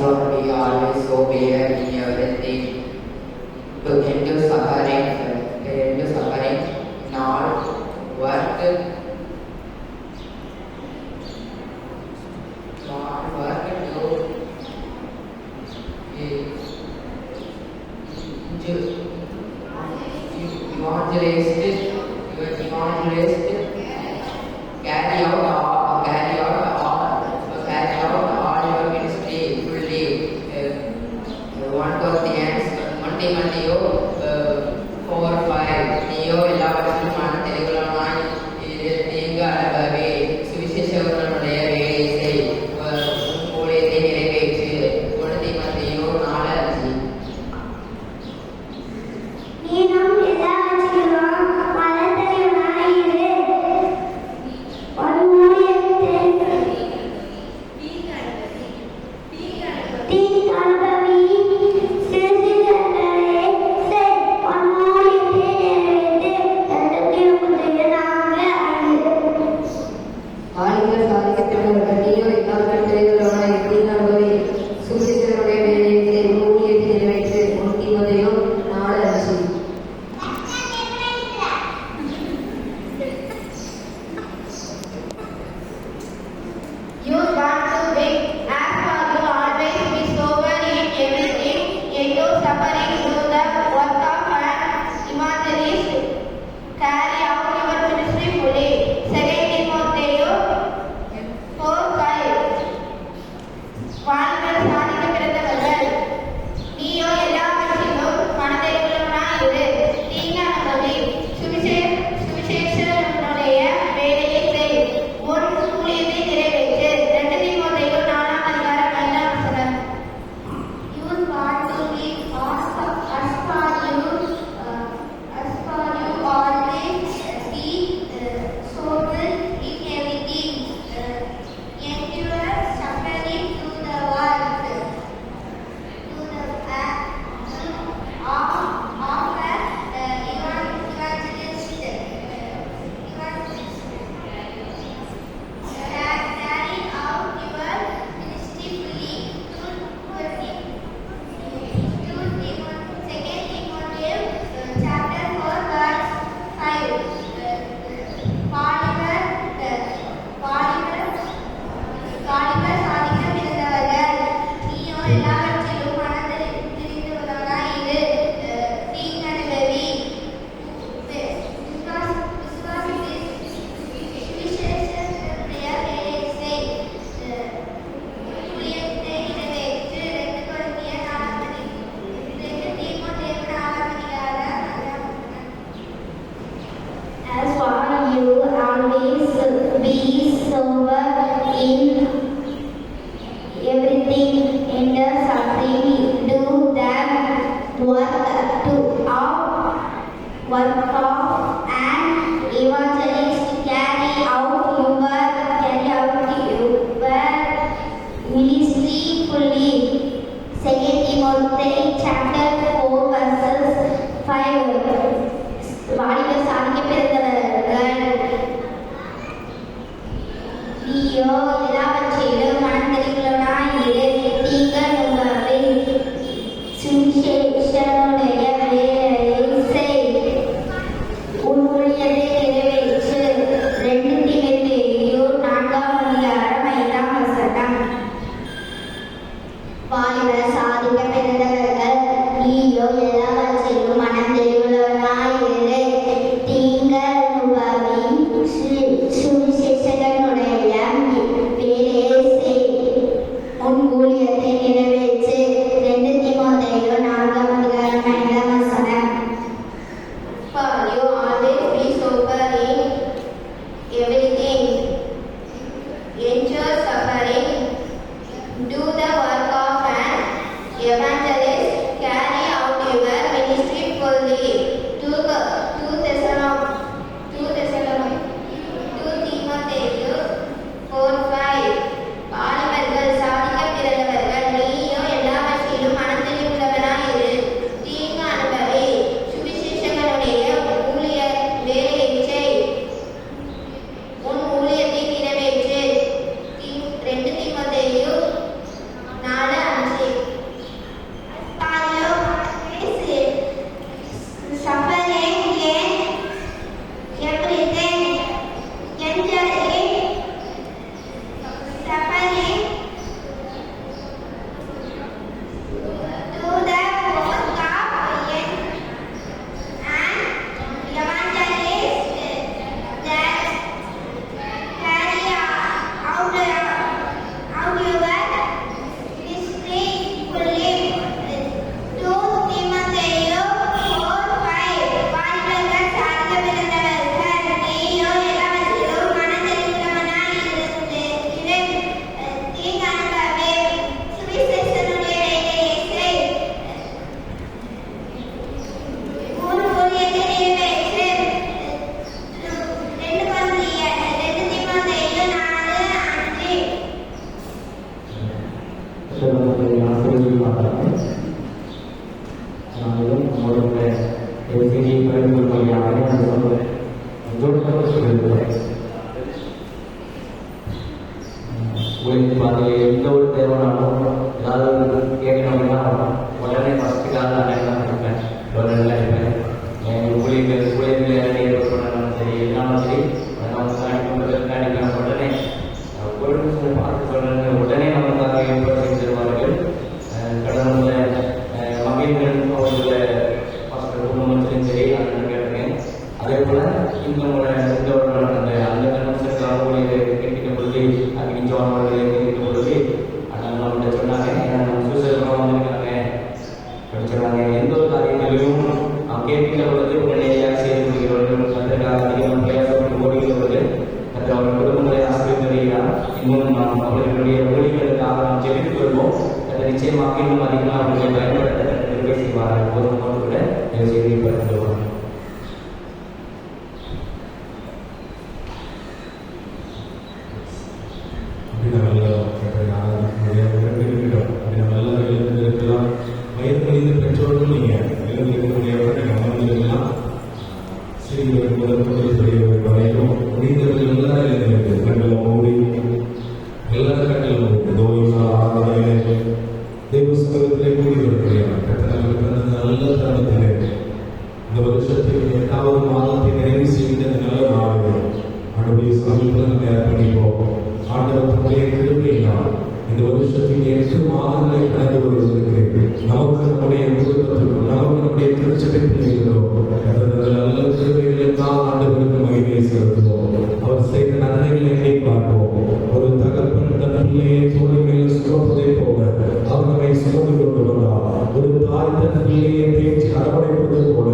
should be always so clear in everything to end suffering, not work evangelist carry out all your ministry fully. 1 Corinthians 1 Timothy 4:5 நீயோ எல்லாவற்றிலும் மனத்தெளிவுள்ளவனாய் தீங்கு அனுபவி சுவிசேஷகனுடைய வேலையை செய் உன் ஊழியத்தை நிறைவேற்று. 1 தீமோத்தேயு 4:5 4:5 சிலவற்றை ஆசிரியர்களாக நாங்களும் நம்மளுடைய செய்தியை பகிர்ந்து கொள்கையாக நான் சொல்லுவேன். சொல்லியிருக்கிறேன். உங்களுக்கு பாதையில் எந்த ஒரு தேவைனாலும் ஏதாவது கேட்கணும்னா உடனே ஃபஸ்ட்டு கால நான் தான் இருப்பேன். உடனே இருப்பேன். எங்கள் ஊழியர்கள் யாரையும் சொன்னாலும் சரி என்னாலும் சரி காணிக்கலாம் உடனே ஒரு நிமிஷம் பார்த்து சொல்லுங்க உடனே நமக்காக ஏற்பாடு செய்து தருவார்கள். கடவுள மகிழ்கள் அவங்கள குடும்பத்திலும் சரி அதை கேட்டிருக்கேன். அதே போல் இந்த அந்த கணவனுக்காக ஊழியர்கள் கேட்கின்ற பொழுது அக்னிச்சோனவர்களை கேட்கின்ற பொழுது நம்மகிட்ட சொன்னாங்க நம்ம சுசேஷமாக வந்திருக்காங்க சொன்னாங்க. எந்த ஒரு காரியங்களிலும் நாம் கேட்கின்ற பொழுது உடனடியாக செய்து கொள்கிறவர்கள் அதற்காக அதிகமாக பிரயாசப்பட்டு ஓடுகிறவர்கள் மற்ற அவர்கள் குடும்பங்களை ஆசிரியர்களால் இன்னும் நாம் அவர்களுடைய ஊழியர்களுக்காக நாம் ஜெபித்துக் கொள்வோம். அதை நிச்சயமாக இன்னும் அதிகமாக அவர்களை பயன்படுத்த நிர்வகி செய்வார்கள். போதுமான கூட இந்த செய்தியை பகிர்ந்துள்ளோம். பெற்றோர்கள் நீங்கள் சிறியவர் முதல் பெரியவர் வரைக்கும் முடிந்தவர்கள் எல்லாரும் கண்களை மூடி எல்லா கண்களும் ஆராதனை தேவசங்கத்திலே கூடியவர்களே நல்ல தருணத்திலே இந்த வருஷத்தில் 8வது மாதத்தை நிறைவு செய்த நல்ல நாளில் ஆண்டவருடைய சமீபத்தில் நம்ம அர்ப்பணிப்போம். ஆண்டவர் தன்னுடைய கிருபையினால் இந்த வருஷத்தில் 8 மாதங்களை கடந்து வருவதற்கு நமக்கு நம்முடைய குடும்பத்திற்கும் நமக்கு நம்முடைய திருச்சபை பிள்ளைகளோ நல்ல கிருபைகளுக்காக ஆண்டவருக்கு மகிமையை செலுத்துவோம். அவர் செய்த நன்மைகளை எண்ணி பார்ப்போம். ஒரு தகப்பன் தன் பிள்ளையை தோழிகளில் சுமப்பதை போல அவர் நம்மை சுமந்து கொண்டு வந்தார். ஒரு தாய் தன் பிள்ளையை பேச்சு அரவணைப்பது போல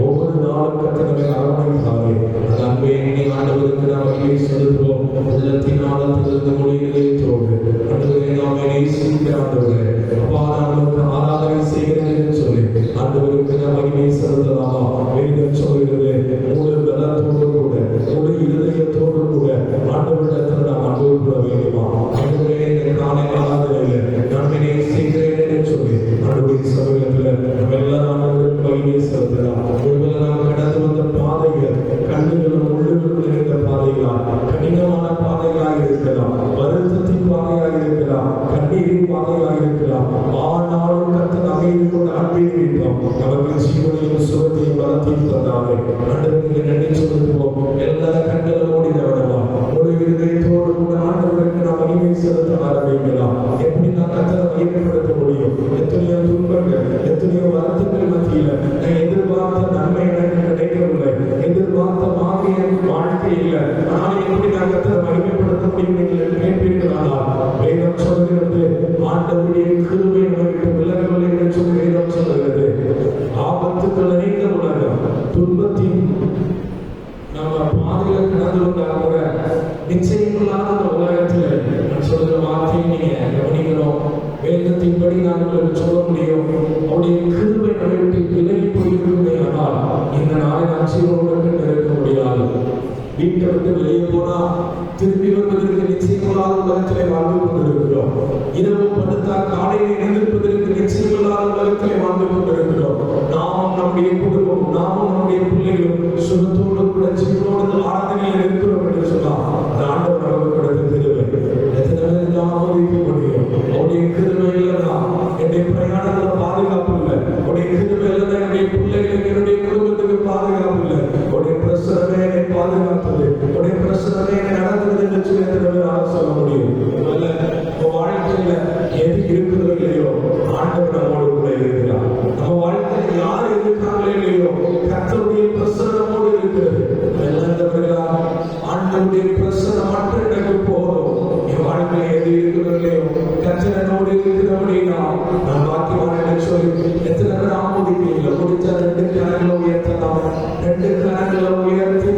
ஒவ்வொரு நாளும் கத்தனை அரவணைத்தாரே அந்த அன்பை எண்ணி ஆண்டவருக்கு நாம் மகிமையை செலுத்துவோம். உள்ளத்தின் ஆழத்திலிருந்து மொழிகளை தோடு ஆண்டவரை நாம் நேசிக்கிற ஆண்டவரே அப்பா நாங்களுக்கு ஆராதனை செய்கிறேன் என்று சொல்லி ஆண்டவருக்கு நாம் மகிமையை செலுத்தலாமா? வேதம் சொல்கிறது முழு பலத்தோடு கூட முழு இருதயத்தோடு கூட ஆண்டவரிடத்தில் நாம் அன்பு கூட வேண்டுமா? ஆண்டவரே இந்த காலை ஆராதனையில் நான் நேசிக்கிறேன் என்று சொல்லி ஆண்டவரின் சமூகத்தில் நம்ம எல்லாரும் ஆண்டவருக்கு மகிமையை செலுத்தலாம். ஒருவேளை நாம் கடந்து வந்த பாதைகள் கண்ணுகளும் உள்ளுகளும் நிறைந்த பாதைகளால் கடினமான பாதைகளாக இருக்கலாம், வருத்தத்தின் பாதையாக இருக்கலாம், கண்ணீரின் பாதையாக இருக்கலாம். ஆனாலும் கர்த்தர் அமைதி கொண்டு அன்பேறிவிட்டோம். நமக்கு ஜீவனையும் சுகத்தையும் பலத்தையும் தந்தாரே ஆண்டவருக்கு நன்றி செலுத்துவோம். எல்லா கண்களும் மூடினவரலாம் ஒரு இருதயத்தோடு கூட ஆண்டவருக்கு நாம் மகிமை செலுத்த ஆரம்பிக்கலாம். எப்படி நான் கர்த்தரை மகிமைப்படுத்த முடியும்? எத்தனையோ துன்பங்கள் எத்தனையோ வருத்தங்கள் மத்தியில நான் எதிர்பார்த்த நன்மை எனக்கு கிடைக்கவில்லை, எதிர்பார்த்த மாதிரி எனக்கு வாழ்க்கை இல்லை. ஆனால் எப்படி நான் கர்த்தரை மகிமைப்படுத்த முடியும் என்று கேட்பீர்களானால் வேதம் சொல்கிறது ஆண்டவருடைய கிருபை நமக்கு விலகவில்லை என்று சொல்லி வேதம் சொல்கிறது. ஆபத்துக்கள் நிறைந்த உலகம், துன்பத்தின் நம்ம பாதையில கடந்து வந்தா கூட நிச்சயமில்லாத உலகத்தில் நான் சொல்ற வார்த்தையை நீங்க கவனிக்கணும். வேதத்தின்படி நான் உங்களுக்கு சொல்ல முடியும். அவருடைய கிருபை நம்மை விட்டு விலகி போயிருக்குமே ஆனால் இந்த நாளை நான் ஜீவனுடன் இருக்க முடியாது. வீட்டை விட்டு வெளியே போனா திரும்பி வருவதற்கு நிச்சயமில்லாத உலகத்திலே வாழ்ந்து கொண்டிருக்கிறோம். இரவு படுத்தா காலையில் எழுந்திருப்பதற்கு நிச்சயமில்லாத உலகத்திலே வாழ்ந்து கொண்டிருக்கிறோம். நாமும் நம்முடைய குடும்பம் நாமும் நம்முடைய பிள்ளைகளும் சுகத்தோடு கூட ஜீவனோடு ஆராதனையில் இருக்கிறோம் என்று சொன்னால் அந்த ஆண்டவர் நமக்கு கொடுத்த கிருபை எத்தனை ஆமோதிக்க முடியும்? அவருடைய கிருபை இல்லைன்னா என்னுடைய பிரயாணத்துல பாதுகாப்பு இல்லை, அவருடைய கிருபை இல்லைன்னா என்னுடைய பிள்ளைகளுக்கு என்னுடைய குடும்பத்துக்கு பாதுகாப்பு இல்லை. அவருடைய பிரசனமே என்னை பாதுகாத்தது, அவருடைய பிரசனமே என்னை நடந்தது என்று சொல்லி சொல்ல முடியும். நம்ம வாழ்க்கையில எது இருக்கிறதோ இல்லையோ ஆண்டவர் நம்மோடு கூட இருக்கிறார். நம்ம வாழ்க்கையில யார் இருக்கிறாங்களோ இல்லையோ கர்த்தருடைய பிரசனமோடு இருக்கிறது. ஆண்டவருடைய பிரசனம் மட்டும் எனக்கு போதும். என் வாழ்க்கையில எது இருக்கிறதோ இல்லையோ கர்த்தனோடு இருக்கிறபடினா நான் பாக்கியவான் என்று சொல்லி எத்தனை பேர் ஆமோதிப்பீங்க? முடிச்ச 2 கரங்களை உயர்த்தலாம். 2 கரங்களை உயர்த்தி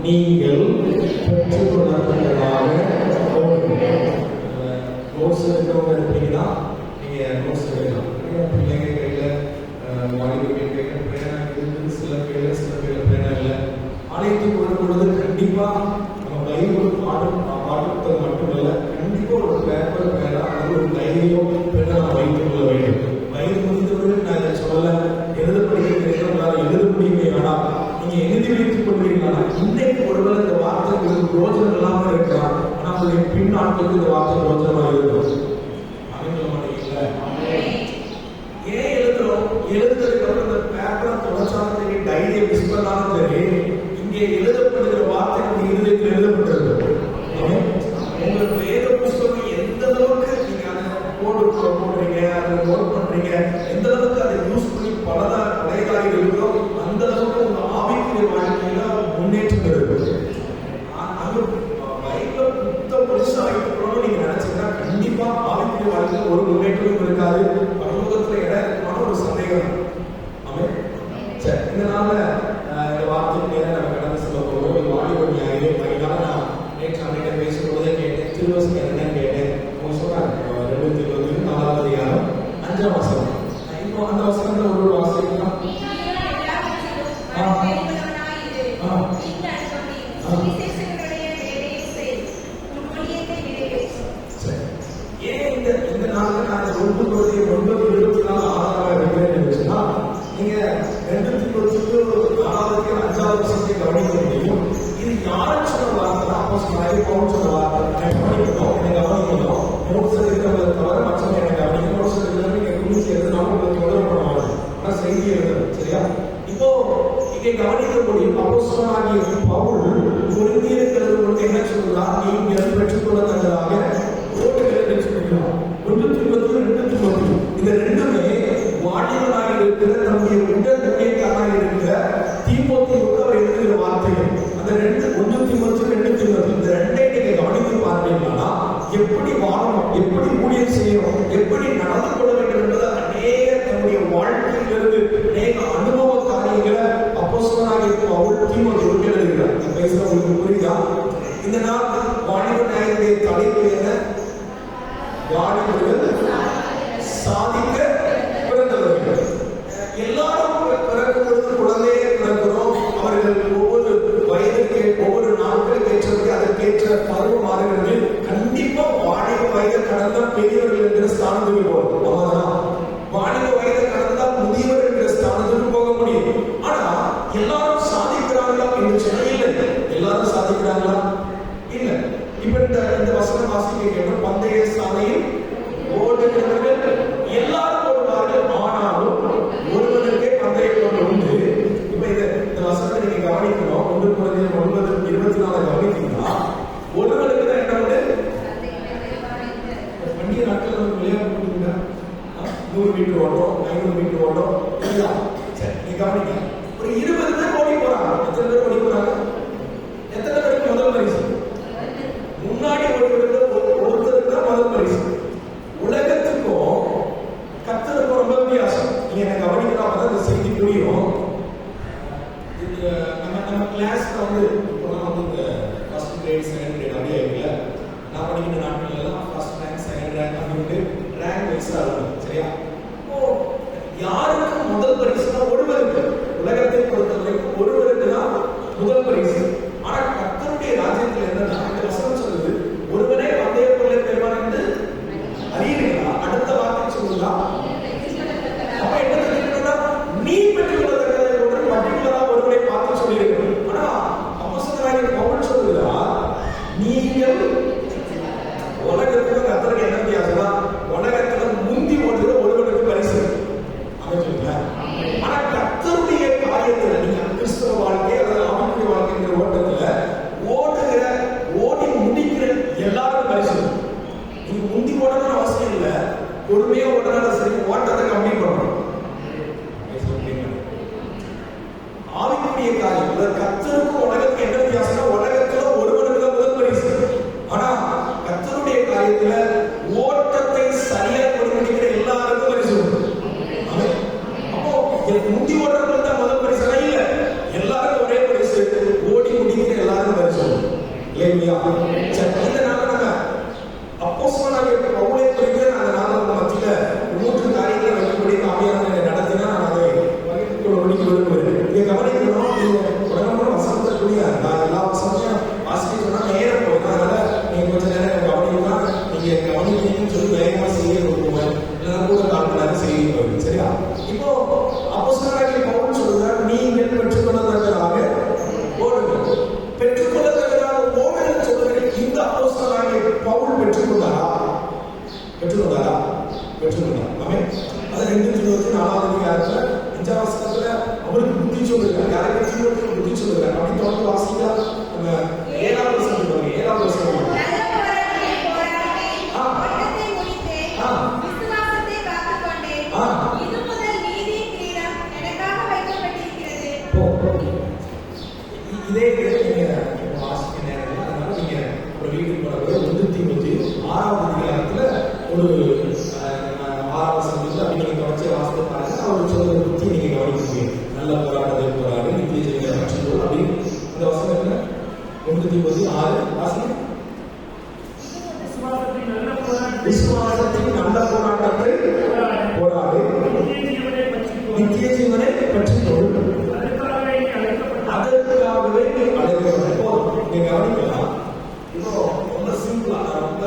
நீங்கள் பெற்றுக்கொள்ளத்தக்கதாக நோட்ஸ் எடுக்கிறவங்க இருப்பீங்கன்னா நீங்கள் நோட்ஸ் எடுக்கலாம். பிள்ளைங்க கையில் வாலிபர்கள் கையில் பேனா இருக்குது, சில கையில் பேனா இல்லை. ஆலயத்துக்கு வரும் பொழுது கண்டிப்பாக நம்ம பைபிள் பாடத்தை மட்டுமல்ல, கண்டிப்பாக ஒரு பேப்பர் பேனா அது ஒரு டைரியோ பேனா வைத்துக் கொள்ள வேண்டும். வயது முடிந்தவர்கள் நான் இதை சொல்லலை, எழுத படிக்கிறீங்களா எழுத முடியுமே, ஆனால் நீங்கள் எழுதி வைத்துக் கொள்வீங்களா? இன்னைக்கு ஒருவேளை இந்த வார்த்தை உங்களுக்கு யோஜனை இல்லாமல் இருக்கலாம், ஆனால் உங்களுடைய பின் நாட்களுக்கு இந்த வார்த்தை யோஜனமாக இருக்கும். ஏன் எழுதுறோம்? எழுதுறதுக்கு அப்புறம் இந்த பேப்பரை தொடர்ச்சாலும் சரி, டைரியை மிஸ் பண்ணாலும் சரி, இங்கே எழுதப்படுகிற வார்த்தை நம்ம இருதயத்தில் எழுதப்பட்டிருக்கு. உங்கள் வேத புஸ்தகம் எந்த அளவுக்கு நீங்க அதை போடுறீங்க, அதை நோட் பண்றீங்க, எந்த அளவுக்கு அதை யூஸ் பண்ணி பழையதாக இருக்கோ அந்த அளவுக்கு உங்க ஆவிக்குரிய வாழ்க்கையில முன்னேற்றம் இருக்கு. அது பைபிள புத்தம் புதுசா ஆகிட்டு நீங்க நினைச்சீங்கன்னா கண்டிப்பா ஆவிக்குரிய வாழ்க்கையில ஒரு முன்னேற்றமும் இருக்காது, பரலோகத்துல இடம் இருக்குமான ஒரு சந்தேகம். ஆமென். சரி, இந்த நாள்ல இந்த வார்த்தைக்கு நேரம் நம்ம கடந்து சொல்ல போகிறோம். வாலிபர் ஞாயிறு. அதனால நான் நேற்று அன்னைக்கு பேசும்போதே கேட்டேன், திருவசனம் என்னன்னு கேட்டேன். அவங்க சொன்னாங்க 2:24 அதிகாரம் 5ஆம் வசனம். இப்போ அந்த வசனத்துல ஒரு வாசிக்கலாம். ஏன் இந்த நாள்ல நான் 9:24 இருக்கிறேன்னு இருந்துச்சுன்னா, நீங்க 2:4 5ஆவது வசனத்தை கவனிக்க முடியும். இது யாரும் சொன்ன வார்த்தை? அப்போஸ்தலனாகிய பவுல் சொன்ன வார்த்தை. கவனிக்கணும், என்னை கவனிக்கணும். நோட்ஸ் எடுக்கிறவங்களை தவிர மற்றவங்க என்னை கவனிக்கணும். நோட்ஸ் எடுக்கிறவங்க நீங்க குறிச்சு எழுதினாலும் உங்களுக்கு தொடர்பு பண்ணுவாங்க, ஆனால் செய்தி எழுதணும். சரியா? இப்போ இங்கே கவனிக்க முடியும். அப்போஸ்தலனாகிய பவுல் கொரிந்தியர்களுக்கு வந்து என்ன சொல்றார்? நீங்கள் பெற்றுக்கொள்ள தந்ததாக ஓட்டுகள் சொல்கிறார். 1 தீமோத்தேயு 2 தீமோத்தேயு இந்த ரெண்டுமே வாலிபனாக இருக்கிற நம்முடைய உடல் ஊழியக்காரனாக இருக்கிற தீமோத்தேயுக்கு அவர் எழுதுகிற வார்த்தைகள். அந்த 1 தீமோத்தேயு 2 தீமோத்தேயு இந்த ரெண்டை நீங்க கவனித்து பார்த்தீங்கன்னா, எப்படி வாழணும், எப்படி ஊழியம் செய்யணும், எப்படி நடந்து கொள்ள வேண்டும் என்பது அநேக நம்முடைய வாழ்க்கையிலிருந்து அநேக அனுபவ காரியங்களை அப்போஸ்தலனாகிய பவுல் தீமோத்தேயுக்கு எழுதுகிறார். இந்த பேசுற உங்களுக்கு புரியுதா? இந்த நாள் வாலிப நாயகனுடைய தலைப்பு என்ன? வாலிபர்கள் சாதிக்க பிறந்தவர்கள். எல்லாரும் பிறக்கும் பொழுது குழந்தையே பிறக்கிறோம். அவர்கள் ஒவ்வொரு வயதுக்கு ஒவ்வொரு நாட்களுக்கு ஏற்றபடி அதற்கேற்ற பருவம் மாறுகிறது. கண்டிப்பா வாலிப வயதை கடந்த பெரியவர்கள் என்கிற ஸ்தானத்துக்கு போகலாம். வாலிப வயதை கடந்தால் முதியவர் என்கிற ஸ்தானத்துக்கு போக முடியும். ஆனா எல்லாரும் சாதிக்கிறாங்களா என்று சொன்னா இல்லை. எல்லாரும் சாதிக்கிறாங்களா? இல்லை. இப்ப இந்த வசனம் வாசிக்க கேட்டோம். பந்தய சாலையில் ஓடுகிறவர்கள் எல்லாரும் ஓடுவார்கள், ஆனாலும் ஒருவனுக்கே பந்தய கோடு உண்டு. இப்ப இந்த வசனத்தை நீங்க கவனிக்கணும். 1 குழந்தைகள் 9:24 கவனித்தீங்கன்னா, ஒருவனுக்கு தான் என்ன உண்டு? பண்டிகை நாட்கள் நம்ம விளையாட்டு போட்டுங்க. 100 மீட்டர் ஓட்டம், 500 மீட்டர் ஓட்டம் இல்லையா? சரி, நீங்க கவனிக்க. ஒரு 20 பேர் ஓடி போறாங்க. எத்தனை பேர் ஓடி போறாங்க? எத்தனை பேருக்கு முதல் பரிசு? முன்னாடி ஒருத்தருக்கு தான் முதல் பரிசு. உலகத்துக்கும் கர்த்தருக்கும் ரொம்ப வித்தியாசம். நீங்க என்ன கவனிக்கலாம், அப்பதான் இந்த செய்தி புரியும். நம்ம கிளாஸ்ல வந்து இப்போலாம் வந்து இந்த ஃபர்ஸ்ட் கிரேட் செகண்ட் கிரேட் அப்படியே இருக்குல்ல. நான் படிக்கிற நாட்கள் எல்லாம் ஃபர்ஸ்ட் ரேங்க் செகண்ட் ரேங்க் அப்படின்ட்டு ரேங்க் வைஸா இருக்கும். சரியா? இப்போ யாருக்கு முதல் பரிசுனா ஒருவருக்கு, உலகத்தை பொறுத்தவரைக்கும் ஒருவருக்கு தான் முதல் பரிசு. ஆனா கர்த்தருடைய ராஜ்யத்தில் என்னன்னா, இந்த வசனம் சொல்லுது, ஒருவனே பந்தய பொருளை பெறுவான் என்று அறியீர்களா? அடுத்த வார்த்தை சொல்லுதா? அப்ப என்ன தெரியுதுன்னா, நீ பெற்றுக்கொள்ளத்தக்கதை ஒன்று பர்டிகுலரா ஒருவரை பார்த்து சொல்லியிருக்கணும். ஆனா அப்போஸ்தலனாகிய பவுல் சொல்லுதா, நீங்கள் உலகத்துல கர்த்தருக்கு என்ன வித்தியாசம்னா, உலகத்துல முந்தி ஓடுகிற ஒருவனுக்கு பரிசு அமைச்சுங்களா. ஆனா கர்த்தருடைய காரியத்துல நீங்க கிறிஸ்தவ வாழ்க்கை அல்லது ஆவிக்குரிய வாழ்க்கைங்கிற ஓட்டத்துல ஓடுகிற ஓடி முடிக்கிற எல்லாருக்கும் பரிசு. நீங்க முந்தி ஓடணும்னு அவசியம் இல்லை, பொறுமையா ஓடுறதா சரி, ஓட்டத்தை கம்ப்ளீட் பண்ணணும். ஆவிக்குரிய காரியம் கர்த்தருக்கும் உலகத்துக்கு என்ன வித்தியாசம்னா, உலகத்துல ஒருவனுக்கு தான் முதல் பரிசு. ஆனா கர்த்தருடைய காரியத்துல ஓட்டத்தை சரியா முடிக்கிற எல்லாருக்கும் பரிசு. அப்போ முந்தி ஓடுறவங்களுக்கு தான் முதல் பரிசு இல்ல, எல்லாருக்கும் ஒரே பரிசு. ஓடி முடிக்கிற எல்லாருக்கும் பரிசு இல்லையா? இந்த நாள் நம்ம அப்போஸ்தலனாகிய பவுலை நீங்க கவனிக்கணும்னு சொல்லி வேகமா செய்ய கொடுக்குவேன், இல்லைன்னா கூட 4 மணி நேரம் செய்ய போகுது. சரியா? இப்போ அப்போஸ்தலனாகிய பவுல் சொல்றார், நீங்கள் பெற்றுக்கொள்ளத்தக்கதாக ஓடுங்கள். பெற்றுக்கொள்ளத்தக்கதாக ஓடுங்கள் சொல்லுங்க. இந்த அப்போஸ்தலனாகிய பவுல் பெற்றுக்கொண்டாரா? பெற்றுக்கொண்டாரா? பெற்றுக்கொண்டார். ஆமென். அது 2:24 அதிகாரத்துல 5ஆம் வசனத்துல அவருக்கு புத்தி சொல்லுகிறார். யாருக்கு தீமோத்தேயுக்கு புத்தி சொல்லுகிறார்? அப்படி தொடர்ந்து வாசிக்கலாம். நம்ம 7ஆம் வசனத்துக்கு வாங்க. 7ஆம் வசனம். இதே நீங்க வாசிக்க நேரம், அதனால நீங்க ஒரு வீட்டுக்கு போறப்ப 1 தீமோத்தேயு 6ஆம் அதிகாரத்துல ஒரு 6ஆம் வசனத்துல அப்படி நீங்க தொடர்ச்சி வாசித்து பாருங்க. அவர் சொல்ற புத்தி நீங்க கவனிக்க முடியும். நல்ல போராட்டத்தை போராடு, நித்திய ஜெயத்தை பெற்றுக்கொள் அப்படின்னு அந்த வசனத்துல 1 தீமோத்தேயு 6 வாசிங்க. விசுவாசத்தின் நல்ல போராட்டத்தை போராடு, நித்திய ஜீவனை பெற்றுக்கொள், அதற்காகவே நீ அழைக்கப்பட்ட. நீங்க கவனிக்கலாம். இப்போ ரொம்ப சிம்பிளா, ரொம்ப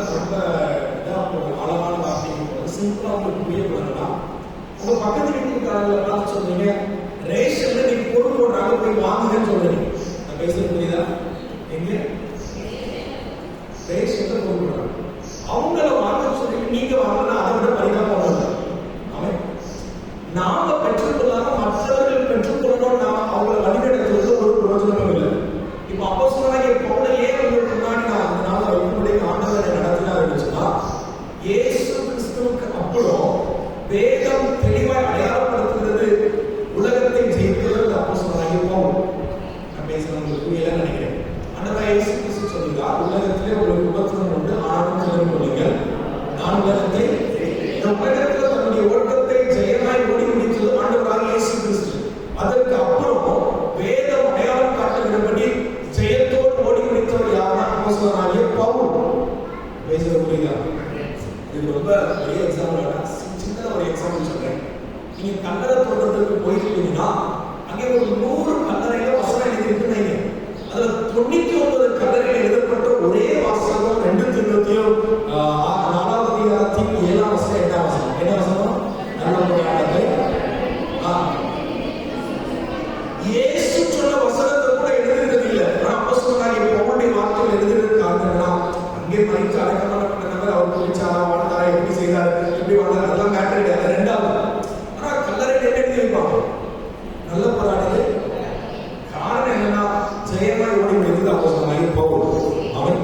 ஆழமான வார்த்தை சிம்பிளா உங்களுக்கு புரியப்படுறா. உங்க பக்கத்து வீட்டுக்காரங்களை பார்த்து சொல்றீங்க, ரேஷன்ல நீ பொருள் போடுறாங்க போய் வாங்குங்கன்னு சொல்றீங்க. நான் பேசுறது புரியுதா? எங்க ரேஷன்ல பொருள் போடுறாங்க, அவங்கள வாங்க சொல்றீங்க, நீங்க வாங்கினா அதை விட பரிதாபம் இல்லை. அவன் நாம பெற்றுக்கொள்ளாம மற்றவர்கள் பெற்றுக்கொள்ளணும், நாம அவங்களை வழிநடத்துவது ஒரு பிரயோஜனமும் இல்லை. இப்ப அப்போஸ்தலனாகிய பவுலை ஏன் உங்களுக்கு முன்னாடி நான் அந்த நாள் வைக்கும்படி ஆண்டவரை நடத்தினார் சொன்னா, இயேசு கிறிஸ்துவுக்கு அப்புறம் வேதம் தெளிவாய் அடையாளப்படுத்துகிறது உலகத்தை ஜெயிக்கிறது அப்போஸ்தலனாகிய பவுல். நான் பேசுறது உங்களுக்கு புரியல நினைக்கிறேன். ஆண்டவர் இயேசு கிறிஸ்து சொல்லுகிறார், உலகத்திலே ஒரு உபத்திரவம் உண்டு, ஆனாலும் சொல்லிக் கொள்ளுங்கள், நான் உலகத்தை உலகத்தில் தன்னுடைய ஓட்டத்தை ஜெயமாய் ஓடி முடித்தது ஆண்டவராக இயேசு கிறிஸ்து. அதற்கு அப்புறம் வேதம் அடையாளம் காட்டுகிறபடி ஜெயத்தோடு ஓடி முடித்தவர் யாருன்னா அப்போஸ்தலனாகிய பவுல். பேசுறது புரியுதா? இது ரொம்ப பெரிய எக்ஸாம்பிள், சின்ன ஒரு எக்ஸாம்பிள் சொல்றேன். நீங்க கல்லறை தோட்டத்துக்கு போயிருக்கீங்கன்னா அங்கே ஒரு 100 கல்லறையில வசனம் எழுதியிருக்குன்னு, அதுல 99 கல்லறையில் எழுதப்பட்ட ஒரே வாசகம் 2 தீமோத்தேயு 4ஆம் அதிகாரத்தின் 7ஆம் வசனம் 8ஆம் வசனம். என்ன வசனம்? நல்ல போராட்டத்தை. இயேசு சொன்ன வசனத்தை கூட எழுதுறது இல்லை. அப்போஸ்தலனாகிய பவுலுடைய வார்த்தைகள் எழுதுறதுக்காக அங்கே மறித்து அடக்கம் பண்ணப்பட்ட நபர் அவர் குறிச்சாரா, வாழ்ந்தாரா, எப்படி செய்தார், எப்படி வாழ்ந்தார், அதெல்லாம் மேட்டர் கிடையாது. 2வது ஆனா கல்லறையில் என்ன எழுதி வைப்பாங்க? நல்ல போராட்டத்தை. காரணம் என்னன்னா, ஜெயமாய் ஓடி முடித்தது அப்போஸ்தலனாகிய பவுல். அவன்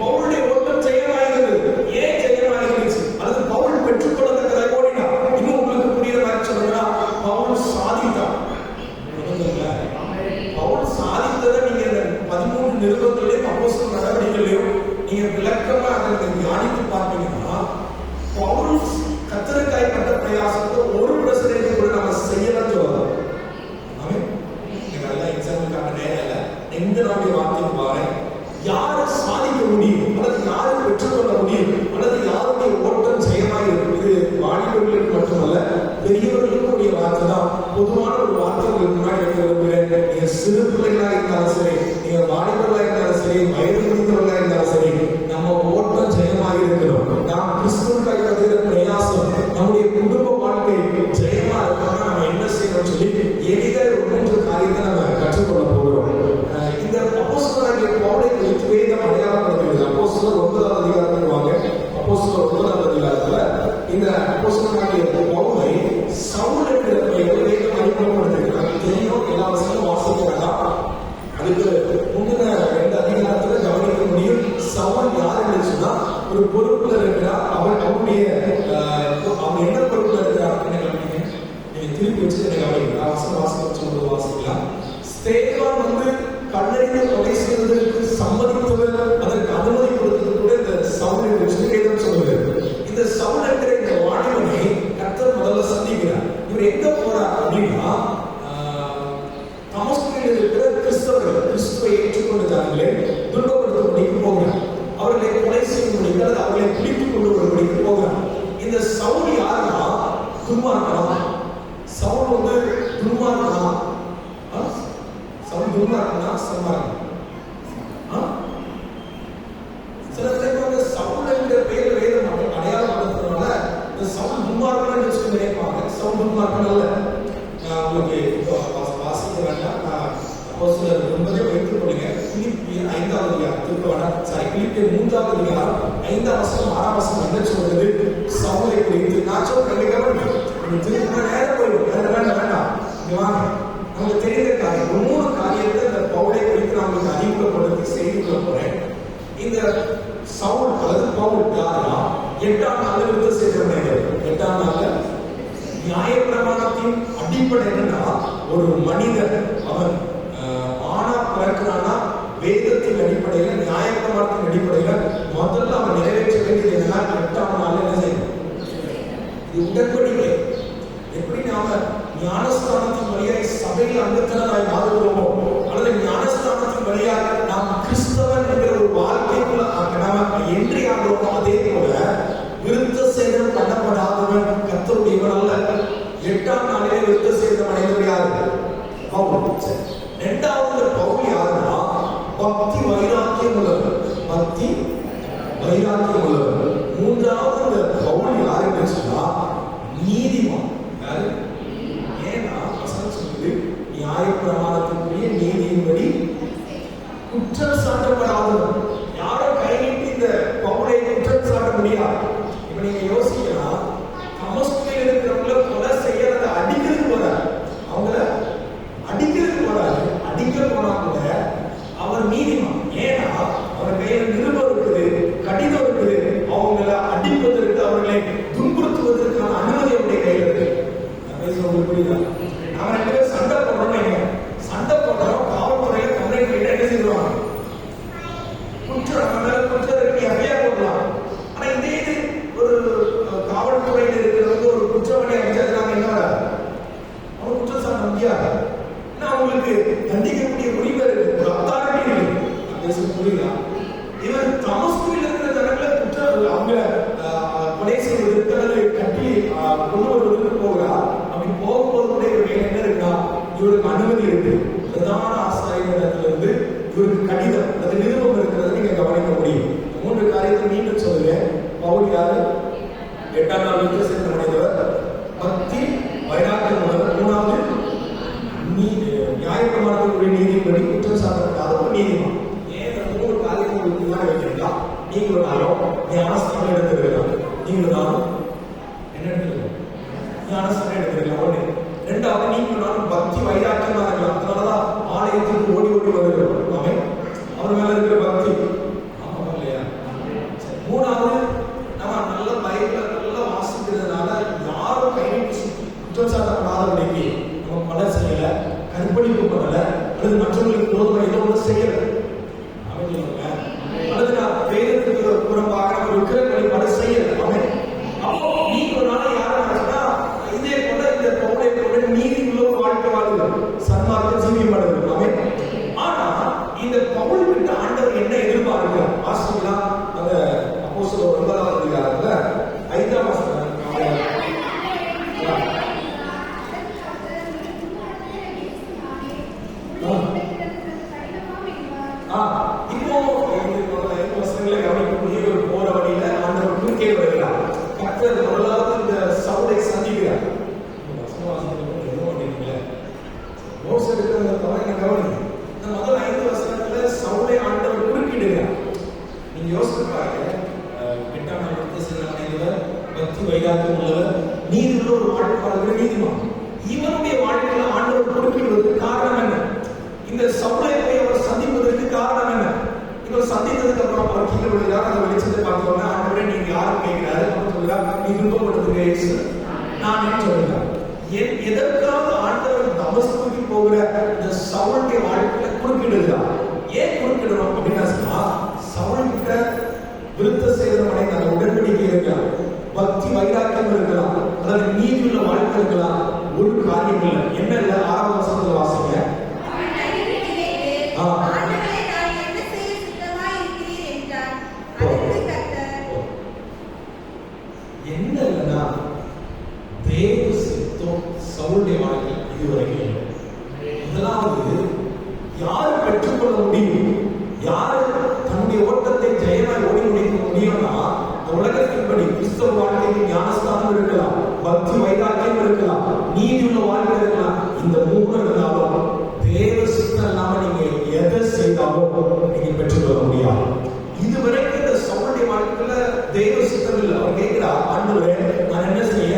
பவுலுடைய ஓட்டம் ஜெயமாயிருந்தது. ஏன் ஜெயமாயிருந்துச்சு? அது பவுல் பெற்றுக்கொள்ளத்தக்கதாக ஓடினார். இன்னும் உங்களுக்கு புரியுற மாதிரி சொல்லுங்கன்னா, பவுல் சாதித்தான். பவுல் சாதித்ததை நீங்க 13 நிருபங்களையும் அப்போஸ்தலர் நடவடிக்கைகளையும் நீங்க விளக்கமா அதை தியானித்து பார்த்தீங்கன்னா, பவுல் கத்தருக்காய் பட்ட பிரயாசத்தை 1% கூட நம்ம செய்யலாம் சொல்லலாம். நல்லா எக்ஸாம்பிள் காட்ட நேரம் இல்லை. எந்த நாளுடைய வார்த்தையை பாரு, யாரு சாதிக்க முடியும் அல்லது யாரு பெற்றுக்கொள்ள முடியும் அல்லது யாருடைய ஓட்டம் ஜெயமாக இருக்கும். இது வாலிபர்களுக்கு மட்டுமல்ல, பெரியவர்களுக்கும் வார்த்தை தான். பொதுவான ஒரு வார்த்தை உங்களுக்கு முன்னாடி வைக்க விரும்புகிறேன். நீங்க சிறு பிள்ளைகளா இருந்தாலும் சரி, நீங்க வாலிபர்களா இருந்தாலும் சரி, வயது முடிந்தவர்களா இருந்தாலும் சரி, நம்ம ஓட்டம் ஜெயமாக இருக்கணும். நாம் கிறிஸ்துவுக்காக கருதுகிற பிரயாசம் நம்முடைய குடும்ப வாழ்க்கை ஜெயமா இருக்கணும்னா நம்ம என்ன செய்யணும்னு சொல்லி எளிதாக ஒரு 3 காரியத்தை நம்ம கற்றுக்கொள்ள போகிறோம். இந்த அப்போஸ்தலனாகிய பவுலை குறித்து வேதம் அடையாளப்படுத்துகிறது. அப்போஸ்தலர் 9ஆம் அதிகாரத்துக்கு வாங்க. அப்போஸ்தலர் 9ஆம் அதிகாரத்துல இந்த அப்போஸ்தலனாகிய பவுலை சவுல் என்கிற பெயரில் வேதம் அறிமுகப்படுத்துகிறது. தெரியும், எல்லா வசனமும் வாசிக்கிறாங்க. அதுக்கு முந்தின 2 அதிகாரத்துல கவனிக்க முடியும். சவுல் யார் என்று சொன்னா ஒரு பொறுப்புல இருக்கிறார். அவருடைய அவர் என்ன பொறுப்புல இருக்கிறார் என்ன கவனிங்க. நீங்க திருப்பி வச்சு என்ன கவனிங்க. வாசகம் வாசிக்கலாம். ஸ்தேவான் கல்லறையை கொலை செய்வதற்கு சம்மதித்தவர், அதற்கு அனுமதி கொடுத்தது கூட இந்த சவுல் என்று வேதம் சொல்லுகிறது. இந்த சவுல் என்கிற இந்த வாலிபனை கர்த்தர் முதல்ல சந்திக்கிறார். இவர் எங்க போறார் அப்படின்னா, தமஸ்குவில் இருக்கிற கிறிஸ்தவர்கள், கிறிஸ்துவை ஏற்றுக்கொண்டதாங்களே துன்பப்படுத்தும்படிக்கு போகிறார். அவர்களை கொலை செய்யும்படிக்கு அல்லது அவர்களை பிடித்துக் கொண்டு வரும்படிக்கு போகிறார். இந்த சவுல் யாருன்னா துன்மார்க்கனா? சவுல் துன்மார்க்கனா? சவுல் துன்மார்க்கனா சன்மார்க்கனா? சில பேர் சவுல் என்கிற பெயர் மார்க்கம் அல்ல. உங்களுக்கு வாசிக்க வேண்டாம். அப்போஸ்தலர் 9 வைத்துக் கொள்ளுங்க. பிலிப்பியர் 5வது அதிகாரம் திரும்ப வேண்டாம். பிலிப்பியர் 3வது அதிகாரம் 5ஆம் வசனம் 6ஆம் வசனம் என்ன சொல்றது? சவுலை குறித்து நான் சொல்றேன். திரும்ப நேரம் போயிடும். வேண்டாம் இங்க வாங்க. நமக்கு தெரிந்த காரியம் 3 காரியத்தை இந்த பவுலை குறித்து நான் உங்களுக்கு அறிமுகப்படுத்தி செய்து கொள்ள போறேன். இந்த சவுல் அல்லது பவுல் யாருன்னா 8ஆம் நாள் விருத்த சேதனம் அடைந்தார். 8ஆம் நாள் நியாயப்பிரமாணத்தின் அடிப்படை என்னன்னா, ஒரு மனிதன் அவன் ஆனா பிறக்கிறானா வேதத்தின் அடிப்படையில நியாயப்பிரமாணத்தின் அடிப்படையில முதல்ல அவன் நிறைவேற்ற வேண்டியது என்னன்னா 8ஆம் நாள் என்ன செய்யணும்? இது உடன்படிக்கை. எப்படி நாம ஞானஸ்தானத்தின் வழியாய் சபையில் அங்கத்தினராய் மாறுகிறோமோ, அல்லது ஞானஸ்தானத்தின் வழியாக நாம் கிறிஸ்தவன் என்கிற ஒரு வாழ்க்கைக்குள்ள நாம என்ட்ரி ஆகிறோமோ, அதே போல விருத்த சேதனம் பண்ணப்படாதவன் கர்த்தருடையவன் அல்ல. 8ஆம் நாளிலே விருத்த சேதனம் அடைந்தவர் யாரு? பவுல். 2வது பவுல் யாருன்னா பக்தி வைராக்கியம் உள்ளவர். பக்தி வைராக்கியம் உள்ளவர். 3வது பவுல் யாருன்னு சொன்னா நீதிமான். யாரு? ஏன்னா வசனம் சொல்லுது, நியாயப்பிரமாணத்தினுடைய நீதியின்படி குற்றம் சாட்டப்படாதவன். யாரோ கை நீட்டி இந்த பவுலை குற்றம் சாட்ட முடியாது. இப்ப நீங்க யோசிக்கலாம், தமஸ்குவில் இருக்கிறவங்கள கொலை செய்யறத அடிக்கிறது போறாரு, அவங்கள அடிக்கிறது போறாரு. அடிக்க போனா கூட அவர் நீதிமான். ஏன்னா அவர் கையில நிருபம் இருக்குது, கடிதம் இருக்குது. அவங்கள அடிப்பதற்கு, அவர்களை துன்புறுத்துவதற்கான அனுமதி அவருடைய கையில இருக்கு. உங்களுக்கு புரியுதா? அவன் 2 பேரும் சண்டை போடுறோம். சண்டை போடுறோம், காவல்துறையில கம்ப்ளைண்ட் பண்ணிட்டு என்ன செய்வாங்க? குற்றத்துக்கு எஃப்ஐஆர் போடலாம். ஆனா இதே இது ஒரு காவல்துறையில் இருக்கிறவங்க ஒரு குற்றவாளி அடிச்சது நாங்க என்ன வராது, அவங்க குற்றம் சாட்ட முடியாது. ஏன்னா அவங்களுக்கு தண்டிக்கக்கூடிய உரிமை இருக்கு, ஒரு அத்தாரிட்டி இருக்கு. புரியுதா? இவர் தமஸ்குவில் இருக்கிற ஜனங்களை குற்றம் அவங்க கொலை செய்வதற்கு அல்லது கட்டி கொண்டு வருவதற்கு போகிறார். அப்படி போகும்போது கூட இவருக்கு என்ன இருக்குன்னா, இவருக்கு அனுமதி இருக்கு. பிரதான ஆசாரியரிடத்திலிருந்து இவருக்கு கடிதம் அல்லது நிருபம் இருக்கிறது நீங்க கவனிக்க முடியும். 3 காரியத்தை மீண்டும் சொல்லுவேன். பவுல் யாரு? 8ஆம் நாள் விருத்த சேதனம் அடைந்தவர். பக்தி வைராக்கியம் உள்ளவர். 3வது நியாயப்பிரமாணத்தினுடைய நீதிபடி குற்றம் சாட்டப்படாத ஒரு நீதிமான். ஏன் 3 காரியத்தை உங்களுக்கு வைக்கிறீங்களா? நீங்களும் நானும் ஞானஸ்தானம் எடுத்துருக்கலாம். நீங்களும் நானும் என்ன எடுத்துருக்கோம்? ஞானஸ்தானம் எடுத்துருக்கலாம். 1. 2வது நீங்களும் நானும் பக்தி வைராக்கியமா இருக்கலாம். அதனாலதான் ஆலயத்துக்கு ஓடி ஓடி வருகிறோம். அவர் மேல இருக்கிற பக்தி. ஆமா இல்லையா? 3வது நம்ம நல்ல பைபிள நல்லா வாசிக்கிறதுனால யாரும் கைவிட்டு குற்றம் சாட்டப்படாதபடிக்கு நம்ம கொலை செய்யல, கற்பழிப்பு பண்ணல, அல்லது மற்றவர்களுக்கு விரோதமா ஏதோ ஒன்று செய்யல. அல்லது நான் வேதத்துக்கு புறம்பாக ஒரு விக்கிரக வழிபாடு செய்யல. அப்போ நீங்க ஒரு நாள் யாருன்னா இதே போல இந்த பவுலை போல நீதி உள்ள ஒரு வாழ்க்கை வாழ்வு, சன்மார்க்க ஜீவியம் வாழ்வு. ஆனா இந்த பவுல் கிட்ட ஆண்டவர் என்ன எதிர்பார்க்கிறார்? வாசிக்கலாம். அந்த அப்போஸ்தலர் 9வது அதிகாரத்துல 5ஆம் வசனம். இப்போ வசனங்களை கவனிக்கக்கூடிய ஒரு போற வழியில ஆண்டவர் குறுக்கே வருகிறார். கர்த்தர் முதலாவது இந்த சவுலை சந்திக்கிறார். மோச இருக்கிறத தவிர கவனிங்க. இந்த முதல் 5 வசனத்துல சவுலை ஆண்டவர் குறுக்கிடுகிறார். நீங்க யோசிச்சு பாருங்க. 8ஆம் நாள் விருத்த சேதனம் அடைந்தவர், பக்தி வைராக்கியம் உள்ளவர், நீதி உள்ள ஒரு வாழ்க்கை நீதிமான். இவனுடைய வாழ்க்கையில ஆண்டவர் குறுக்கிடுவதற்கு காரணம் என்ன? இந்த சவுலை போய் அவர் சந்திப்பதற்கு காரணம் என்ன? இவர் சந்தித்ததுக்கு அப்புறம் அவர் கீழே விழுகிறார். அந்த வெளிச்சத்தை பார்த்தோம்னா ஆண்டவரே நீங்க யாரும் கேட்கிறாரு அப்படின்னு சொல்லுறார். நீ விருப்பப்படுத்துங்க இயேசு, நான் சொல்லுறார். எதற்காக ஆண்டவர் தமஸ்குக்கு போகிற இந்த சவுளுடைய வாழ்க்கையில குறுக்கிடுகிறார்? ஏன் குறுக்கிடுறோம் அப்படின்னா சொன்னா, சவுல் கிட்ட விருத்த சேதனம் அடைந்த அந்த உடன்படிக்கை இருக்கலாம், பக்தி வைராக்கியம் இருக்கலாம், அல்லது நீதியுள்ள வாழ்க்கை இருக்கலாம். ஒரு காரியம் இல்லை. என்ன இல்லை? 6ஆம் வசனத்துல வாசிங்க. என்ன இல்லைன்னா தேவ சித்தம் சவுளுடைய வாழ்க்கை இதுவரைக்கும் இல்லை. முதலாவது யாரு பெற்றுக்கொள்ள முடியும், யாரு தன்னுடைய ஓட்டத்தை ஜெயமாய் ஓடி முடிக்க முடியும்னா, உலகத்தின்படி கிறிஸ்தவ வாழ்க்கைக்கு ஞானஸ்தானம் இருக்கலாம், பக்தி வைராக்கியம் இருக்கலாம், நீதியுள்ள வாழ்க்கை இருக்கலாம். இந்த 3 இருந்தாலும் தேவ சித்தம் இல்லாம நீங்க எதை செய்தாலும் நீங்க பெற்றுக்கொள்ள முடியாது. இதுவரைக்கும் இந்த சவுளுடைய வாழ்க்கையில தேவ சித்தம் இல்லை. அவர் கேட்கிறா, ஆண்டவரே நான் என்ன செய்ய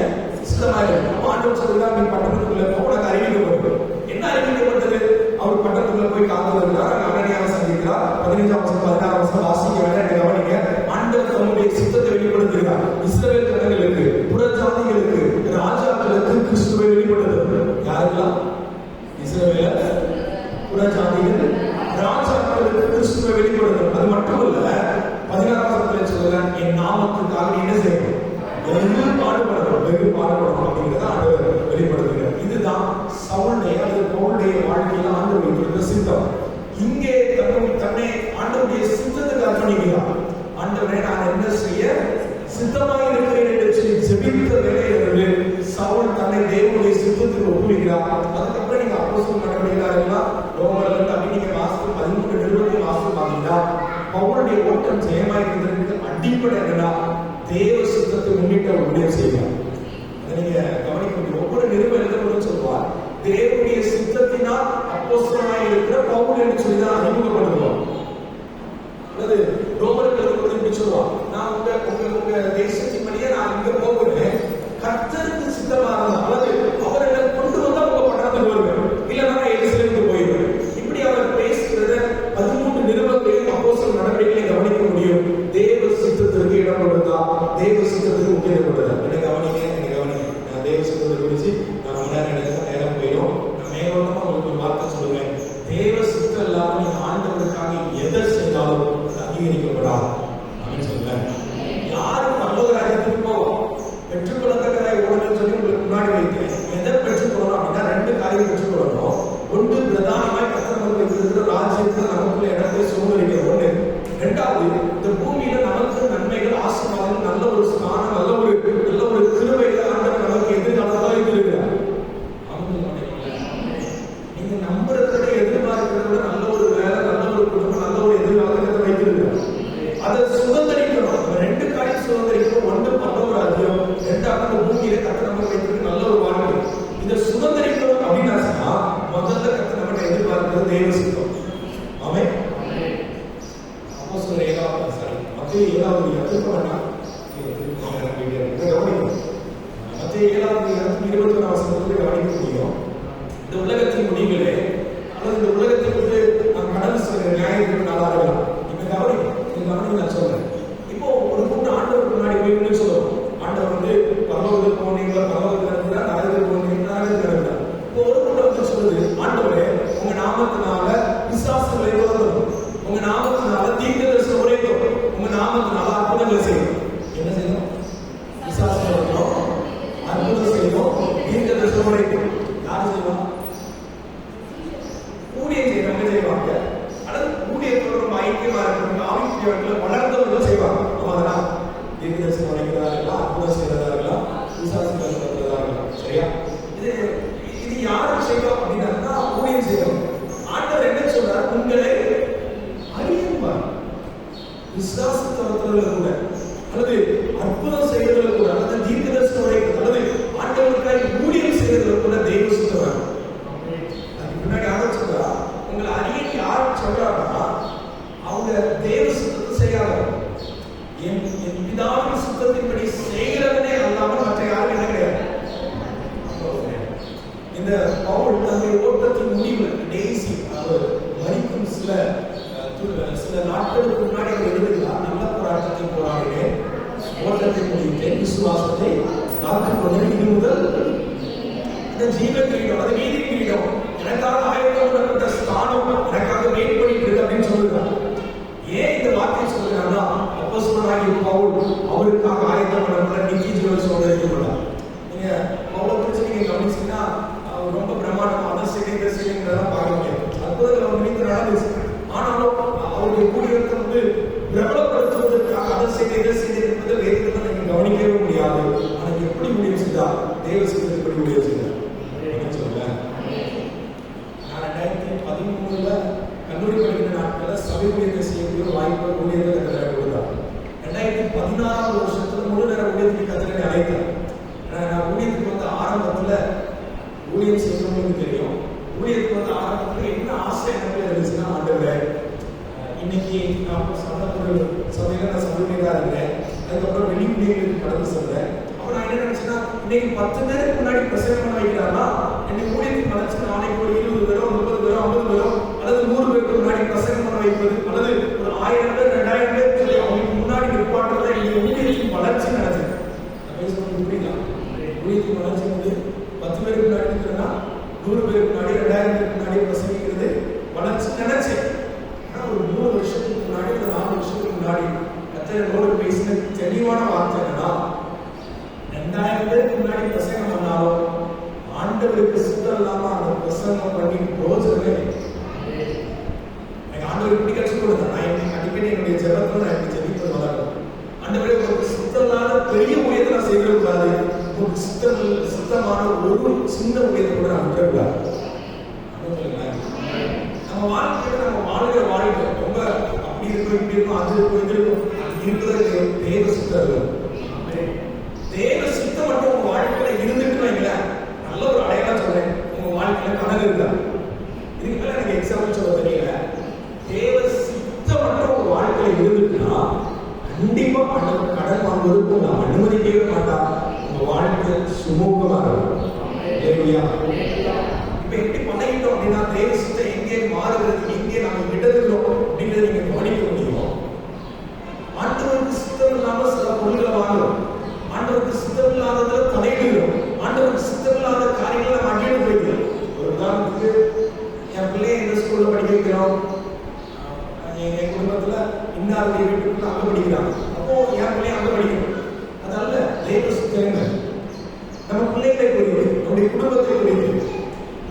சித்தமாயிருக்கேன். ஆண்டவர் சொல்றார், நீ பட்டணத்துக்குள்ள உனக்கு அறிவிக்கப்பட்டது. என்ன அறிவிக்கப்பட்டது? அவர் பட்டணத்துக்குள்ள போய் காத்து வருகிறார். அனனியாவை சந்திக்கிறார். 15ஆம் வசனம் 16ஆம் வசனம் வாசிக்க வேண்டாம், கவனிங்க. ஆண்டவர் தம்முடைய சித்தத்தை வெளிப்படுத்துகிறார். இஸ்ரவேல் ஜனங்களுக்கு, புறஜாதிகளுக்கு, ராஜாக்களுக்கு கிறிஸ்துவை வெளிப்படுத்துகிறார். யாரெல்லாம்? இஸ்ரவேல புறஜாதிகள், ராஜாக்களுக்கு கிறிஸ்துவை வெளிப்படுத்துகிறார். அது மட்டுமல்ல, 16ஆம் வசனத்தில் சொல்கிறார், என் நாமத்துக்காக என்ன செய்யணும்? வெகு பாடுபடணும் அப்படிங்கிறத ஆண்டவர் வெளிப்படுத்துகிறார். இதுதான் சவுளுடைய அல்லது பவுலுடைய வாழ்க்கையில ஆண்டவர் வைத்திருந்த சித்தம். இங்கே தன்னை ஆண்டவருடைய சித்தத்துக்கு அர்ப்பணிக்கிறார். ஆண்டவரே நான் என்ன செய்ய சித்தமாக இருக்கிறேன் என்று சொல்லி ஜெபித்த வேலையிலிருந்து சவுல் தன்னை தேவனுடைய சித்தத்துக்கு ஒப்புவிக்கிறார். அதுக்கப்புறம் நீங்க அப்போஸ்தலர் நடவடிக்கைகளா ரோமர்ல அப்படி நீங்க வாசித்து 13 நிருபத்தை வாசித்து பார்த்தீங்கன்னா பவுலுடைய ஓட்டம் ஜெயமாயிருந்ததற்கு அடிப்படை என்னன்னா தேவ சித்தத்தை முன்னிட்டு ஊழியம் செய்வார். அதை நீங்க கவனிக்க முடியும். ஒவ்வொரு நிருபம் எழுதணும்னு சொல்லுவார், தேவனுடைய சித்தத்தினால் அப்போஸ்தலனாய் இருக்கிற பவுல் என்று சொல்லி தான் அறிமுகப்படுத்துவோம். அல்லது ரோமர்களுக்கு இப்படி சொல்லுவான், நான் உங்க தேசத்தின் படியே நான் இங்க போகிறேன், கர்த்தருக்கு சித்தமா இருந்தா அல்லது அவர் என்ன கொண்டு வந்தா உங்க பட்டணத்துக்கு வருவேன், இல்லைன்னா எருசலேமுக்கு போயிடுவேன். இப்படி அவர் பேசுகிறத 13 நிருபங்களையும் அப்போஸ்தலர் நடவடிக்கைகளை கவனிக்க முடியும். தேவ சித்தத்திற்கு இடம் கொடுத்தா தேவ சித்தத்துக்கு முக்கியம் கொடுத்தா. என்ன கவனிங்க, நான் தேவ சித்தத்தை குறிச்சு நான் நேரம் போயிடும். நான் மேலோட்டமா உங்களுக்கு ஒரு வார்த்தை சொல்லுவேன். தேவ சித்தம் இல்லாம நீங்க ஆண்டவருக்காக எதை செய்தாலும் அங்கீகரிக்கப்படாது அப்படின்னு சொல்லுவேன். யாரும் பரலோக ராஜ்யத்துக்கு போவோம், பெற்றுக்கொள்ளத்தக்கதாய் ஓடுன்னு சொல்லி உங்களுக்கு முன்னாடி வைக்கிறேன். எதை பெற்றுக்கொள்ளணும் அப்படின்னா 2 காரியம் பெற்றுக்கொள்ளணும். ஒன்று, பிரதானமாய் கர்த்தர் நமக்கு வைத்திருக்கிற ராஜ்யத்தில் நமக்குள்ள இடத்தை சுதந்திரிக்கிற ஒண்ணு. 2வது, இந்த பூமியில நமக்கு நன்மைகள், ஆசீர்வாதங்கள், நல்ல ஒரு ஸ்தானம், நல்ல ஒரு கிருபைகள் ஆண்டவர் நமக்கு எதிர்காலத்தில் வைத்திருக்கிறார். நீங்க நம்புறத எதிர்பார்க்கிறத விட நல்ல ஒரு வேலை, நல்ல ஒரு குடும்பம், நல்ல ஒரு எதிர்காலத்தை வைத்திருக்கிறார். அதை சுதந்திரிக்கணும். 2 காரியம் சுதந்திரிக்கணும். ஒன்று பரலோக ராஜ்யம், 2வது பூமியில கர்த்தர் நமக்கு வைத்திருக்கிற நல்ல ஒரு வாழ்க்கை. இதை சுதந்திரிக்கணும் அப்படின்னா முதல்ல கர்த்தர் நம்மகிட்ட எதிர்பார்க்கிறது தேவ சித்தம். ஆமென். அப்போஸ்தலர் 7ஆம் அதிகாரம் மத்தேயு 7ஆம் அதிகாரம் மத்தேயு 7ஆம் அதிகாரம் 21ஆம் வசனத்தை கவனிக்க முடியும். இந்த உலகத்தின் முடிவிலே அல்லது இந்த உலகத்தை விட்டு நாம் கடந்து செல்கிற நியாயத்திற்கு நாளாக இருக்கலாம். இப்ப கவனிக்க நான் சொல்றேன். இப்போ ஒரு கூட்டம் ஆண்டவருக்கு முன்னாடி போய் சொல்லுவோம், ஆண்டவர் வந்து பரலோகத்துக்கு போனீங்களா, பரலோகத்தில் இருக்கிறா, நரகத்துக்கு போனீங்களா, நரகத்தில் இருக்கிறா. இப்போ ஒரு கூட்டம் வந்து சொல்லுது, ஆண்டவரே உங்க நாமத்தினால பிசாசுகளை விரட்டணும், உங்க நாமத்தினால தீர்க்கதரிசனம் உரைக்கும், உங்க நாமத்தினால அற்புதங்களை செய்யும். என்ன செய்யணும்? பிசாசுகளை விரட்டணும், அற்புதம் செய்யணும், தீர்க்கதரிசனம் உரைக்கும். யாரு செய்வாங்க? ஊழியம் செய்யறவங்க செய்வாங்க. அல்லது ஊழியத்தோட ரொம்ப ஐக்கியமா இருக்கிறவங்க, ஆவிக்குரியவர்கள் வளர்ந்தவர்கள் செய்வாங்க. அதெல்லாம் தீர்க்கதரிசனம் உரைக்கிறதா இருக்கலாம், அற்புதம் செய்யறதா இருக்கலாம், பிசாசுகளை விரட்டுறதா இருக்கலாம். சரியா? இது யாரும் செய்வோம் அப்படின்னா ஊழியம் செய்யணும். ஆண்டவர் என்ன சொல்றார்? உங்களை அறியும்பார். விசுவாசத்தவர்கள் கூட அல்லது அற்புதம் செய்வதில் கூட அல்லது தீர்க்கதரிசனம் உரைக்கிறது அல்லது ஆண்டவருக்காக ஊழியம் செய்வதில் கூட தெய்வ சித்தம். அதுக்கு முன்னாடி யாரும் சொல்றா, உங்களை அறிய யார் சொல்றாங்கன்னா அவங்க தேவ சித்தத்தை செய்யாதவங்க. என் பிதாவின் சித்தத்தின்படி செய்கிறவனே அல்லாமல் மற்ற யாரும் என்ன கிடையாது. இந்த பவுல் தன்னுடைய ஓட்டத்தின் முடிவில் கடைசி அவர் மரிக்கும் சில நாட்களுக்கு முன்னாடி அவர் எழுதுகிறார், நல்ல போராட்டத்தை போராடினேன், ஓட்டத்தை முடித்தேன், விசுவாசத்தை காத்துக்கொண்டேன், இது முதல் இந்த ஜீவ கிரீடம், அது நீதி கிரீடம் எனக்காக ஆயத்தப்பட்ட ஸ்தானம் எனக்காக வெயிட் பண்ணிட்டு இருக்கு அப்படின்னு சொல்லுகிறார். ஏன் இந்த வார்த்தையை சொல்லுகிறாங்கன்னா அப்போஸ்தலனாகிய பவுல் அவருக்காக ஆயத்தப்பட்ட நித்திய ஜீவன் சோதரிக்கப்பட்டார். நீங்க பவுல் குறித்து நீங்க கவனிச்சீங்கன்னா ரொம்ப பிரமாண்டமா அதை செய்யுங்கிறதெல்லாம் பார்க்க முடியாது. அற்புதங்கள் அவர் மீது நடந்துச்சு. ஆனாலும் அவருடைய ஊழியத்தை வந்து பிரபலப்படுத்துவதற்காக அதை செய்து என்பதை வேதத்தை நீங்க கவனிக்கவே முடியாது. ஆனால் எப்படி ஊழியம் செய்தா தேவ சித்தத்தின்படி ஊழியம் செய்தார். சொல்ல நான் 2013 கல்லூரி படிக்கிற நாட்களில் சபை ஊழியத்தை செய்யக்கூடிய ஒரு வாய்ப்பு ஊழியத்தை கத்திர கொடுத்தார். 2016 வருஷத்துல முழு நேர ஊழியத்துக்கு கத்திரனை அழைத்தார். நான் ஊழியத்துக்கு வந்து ஆரம்பத்துல நடந்து சொல்றேன். அப்ப நான் என்ன நினைச்சேன்னா, இன்னைக்கு 10 பேருக்கு முன்னாடி பிரசங்கம் பண்ண வைக்கிறாங்கன்னா இன்னைக்கு ஊழியத்துக்கு வளர்ச்சி நாளைக்கு ஒரு 20 பேரோ 30 பேரோ 50 பேரோ அல்லது 100 பேருக்கு முன்னாடி பிரசங்கம் பண்ண வைப்பது அல்லது ஒரு 1000 பேர் 2000 பேர் சொல்லி அவங்களுக்கு முன்னாடி நிற்பாட்டுறத இன்னைக்கு ஊழியத்தின் வளர்ச்சி நினைச்சேன். புரியுதா? ஊழியத்தின் வளர்ச்சி வந்து 10 பேருக்கு முன்னாடி இருக்கிறனா 100 பேருக்கு முன்னாடி 2000 பேருக்கு முன்னாடி பிரசங்கிக்கிறது வளர்ச்சி நினைச்சேன். ஆனா ஒரு 3 வருஷத்துக்கு முன்னாடி ஒரு 4 வருஷத்துக்கு முன்னாடி கர்த்தரோடு பேசின தெளிவான வார்த்தை என்னன்னா, 2000 பேருக்கு முன்னாடி பிரசங்கம் பண்ணாலும் ஆண்டவருக்கு சித்தம் இல்லாம அந்த பிரசங்கம் பண்ணி பிரோஜனமே எனக்கு ஆண்டவருக்கு இப்படி கட்சி கொடுத்தா நான் அடிக்கடி என்னுடைய ஜெபத்துல நான் இப்படி ஜெபிப்பது வளரும். ஆண்டவரே உங்களுக்கு சித்தம் இல்லாத பெரிய ஊழியத்தை நான் செய்யக்கூடாது, உங்களுக்கு சித்தமான ஒரு சின்ன ஊழியத்தை கூட நான் விட்டுறக்கூடாது. நம்ம வாழ்க்கையில நம்ம வாழ்கிற வாழ்க்கை ரொம்ப அப்படி இருக்கும் இப்படி இருக்கும் அது இருக்கும் இது இருக்கும் இருக்கிறது தேவ சித்தம். தேவ சித்தம் மட்டும் உங்க வாழ்க்கையில இருந்துட்டு வைங்களேன், நல்ல ஒரு அடையாளம் சொல்றேன், உங்க வாழ்க்கையில கனவு இருக்கா? இதுக்கு மேல எனக்கு எக்ஸாம்பிள் சொல்ல தெரியல. தேவ சித்தம் மட்டும் உங்க வாழ்க்கையில இருந்துட்டுன்னா கண்டிப்பா கடன் வாங்குவதற்கு உங்களை அனுமதிக்கவே மாட்டா. உங்க வாழ்க்கை சுமூகமா இருக்கும். இப்ப எப்படி பழகிட்டோம் அப்படின்னா தேவ சித்தம் எங்கே மாறுகிறது, எங்கே நாம விடுகிறோம் அப்படிங்கிறத நீங்க கவனிக்க முடியும். ஆண்டவருக்கு சித்தம் இல்லாம சில பொருள்களை வாங்குறோம், ஆண்டவருக்கு சித்தம் இல்லாததுல தலையிடுகிறோம், ஆண்டவருக்கு சித்தம் இல்லாத காரியங்களை நம்ம அடியெடுத்து வைக்கிறோம். ஒரு உதாரணத்துக்கு என் பிள்ளைய எந்த ஸ்கூல்ல படிக்க வைக்கிறோம், என் குடும்பத்துல இன்னாருடைய வீட்டுக்குள்ள அங்க படிக்கிறாங்க, அப்போ என் பிள்ளைய அங்க படிக்கணும். அதனால தேவ சித்தம் நம்ம பிள்ளைகளை குறித்து நம்முடைய குடும்பத்தை குறித்து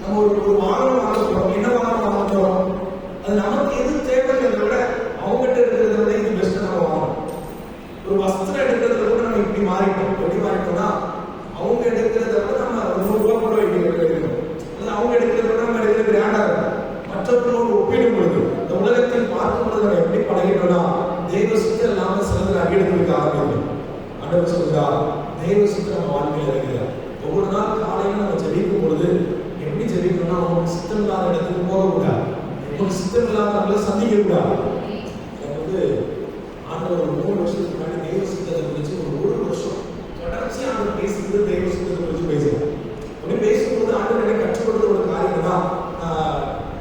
நம்ம ஒரு வாகனம் வாங்க போறோம், என்ன வாகனம் வாங்க போறோம், அது நமக்கு எது தேவைங்கிறத விட அவங்ககிட்ட இருக்கிறத விட இது பெஸ்ட் நம்ம வாங்கணும். ஒரு வஸ்திரம் எடுக்கிறதுல கூட நம்ம இப்படி மாறிட்டோம். எப்படி மாறிட்டோம்னா அவங்க எடுக்கிறத விட நம்ம ₹100 கூட வைக்கணும், அது அவங்க எடுக்கிறத விட நம்ம எடுக்கிறது கிராண்டா இருக்கும். மற்றவர்களோடு ஒப்பிடும் பொழுது இந்த உலகத்தில் பார்க்கும் பொழுது நம்ம எப்படி பழகிட்டோம்னா தெய்வ சித்தம் இல்லாம சிலர் அடியெடுத்து வைக்க ஆரம்பிக்கும். ஆண்டவர் சொல்றா தெய்வ சித்தம் நம்ம வாழ்க்கையில் இருக்கிறார். ஒவ்வொரு நாள் காலையில நம்ம ஜெபிக்கும் பொழுது எப்படி ஜெபிக்கணும்னா உங்களுக்கு சித்தம் இல்லாத இடத்துக்கு போகக்கூடாது, உங்களுக்கு சித்தம் இல்லாதவங்களை சந்திக்க கூடாது. எனக்கு ஆண்டவர் ஒரு 3 வருஷத்துக்கு முன்னாடி தெய்வ சித்தத்தை குறித்து ஒரு வருஷம் தொடர்ச்சி ஆண்டவர் பேசுறது தெய்வ சித்தத்தை குறித்து பேசுறேன். அப்படி பேசும்போது ஆண்டவர் எனக்கு கற்றுக் கொடுத்த ஒரு காரியம் தான்,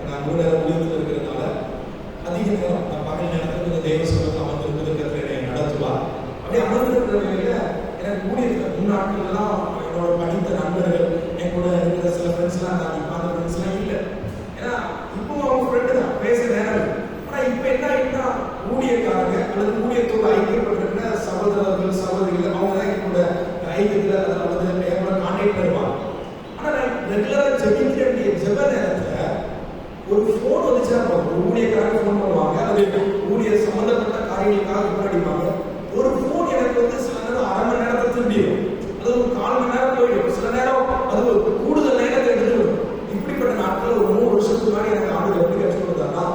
நான் 3 நேரம் ஊழியத்தில் இருக்கிறதுனால அதிக நேரம் நான் பகல் நேரத்தில் இந்த தெய்வ சித்தத்தை அமர்ந்திருப்பதற்கு என்னை நடத்துவா. அப்படியே அமர்ந்திருக்கிற வேலையில எனக்கு ஊழியத்தில் முன்னாட்கள்லாம் என்னோட படித்த நண்பர்கள் என் கூட இருக்கிற சில ஃப்ரெண்ட்ஸ்லாம் நான் இப்போ அந்த ஃப்ரெண்ட்ஸ்லாம் இல்லை, ஏன்னா இப்போ அவங்க ஃப்ரெண்டு தான் பேச நேரம். ஆனா இப்ப என்ன ஆயிட்டா ஊழியக்காரங்க அல்லது ஊழியத்தோட ஐக்கியப்பட்டிருக்கிற சகோதரர்கள் சகோதரிகள் அவங்க தான் என்னோட ஐக்கியத்தில் அதாவது என்னோட கான்டாக்ட்ல இருப்பாங்க. ஆனா நான் ரெகுலரா ஜெபிக்கிற வேண்டிய ஜெப நேரத்துல ஒரு ஃபோன் வந்துச்சுன்னா ஒரு ஊழியக்காரங்க ஃபோன் பண்ணுவாங்க, அது ஊழியர் சம்பந்தப்பட்ட காரியங்களுக்காக ஃபோன் அடிப்பாங்க. ஒரு ஃபோன் எனக்கு வந்து சில நேரம் அரை மணி நேரத்தை திரும்பிடும், அது ஒரு 4 மணி நேரம் போயிடும், சில நேரம் அது ஒரு கூடுதல் நேரத்தை எடுத்துடும். இப்படிப்பட்ட நாட்கள் ஒரு 3 வருஷத்துக்கு முன்னாடி எனக்கு ஆண்டு எப்படி கற்றுக் கொடுத்தாருன்னா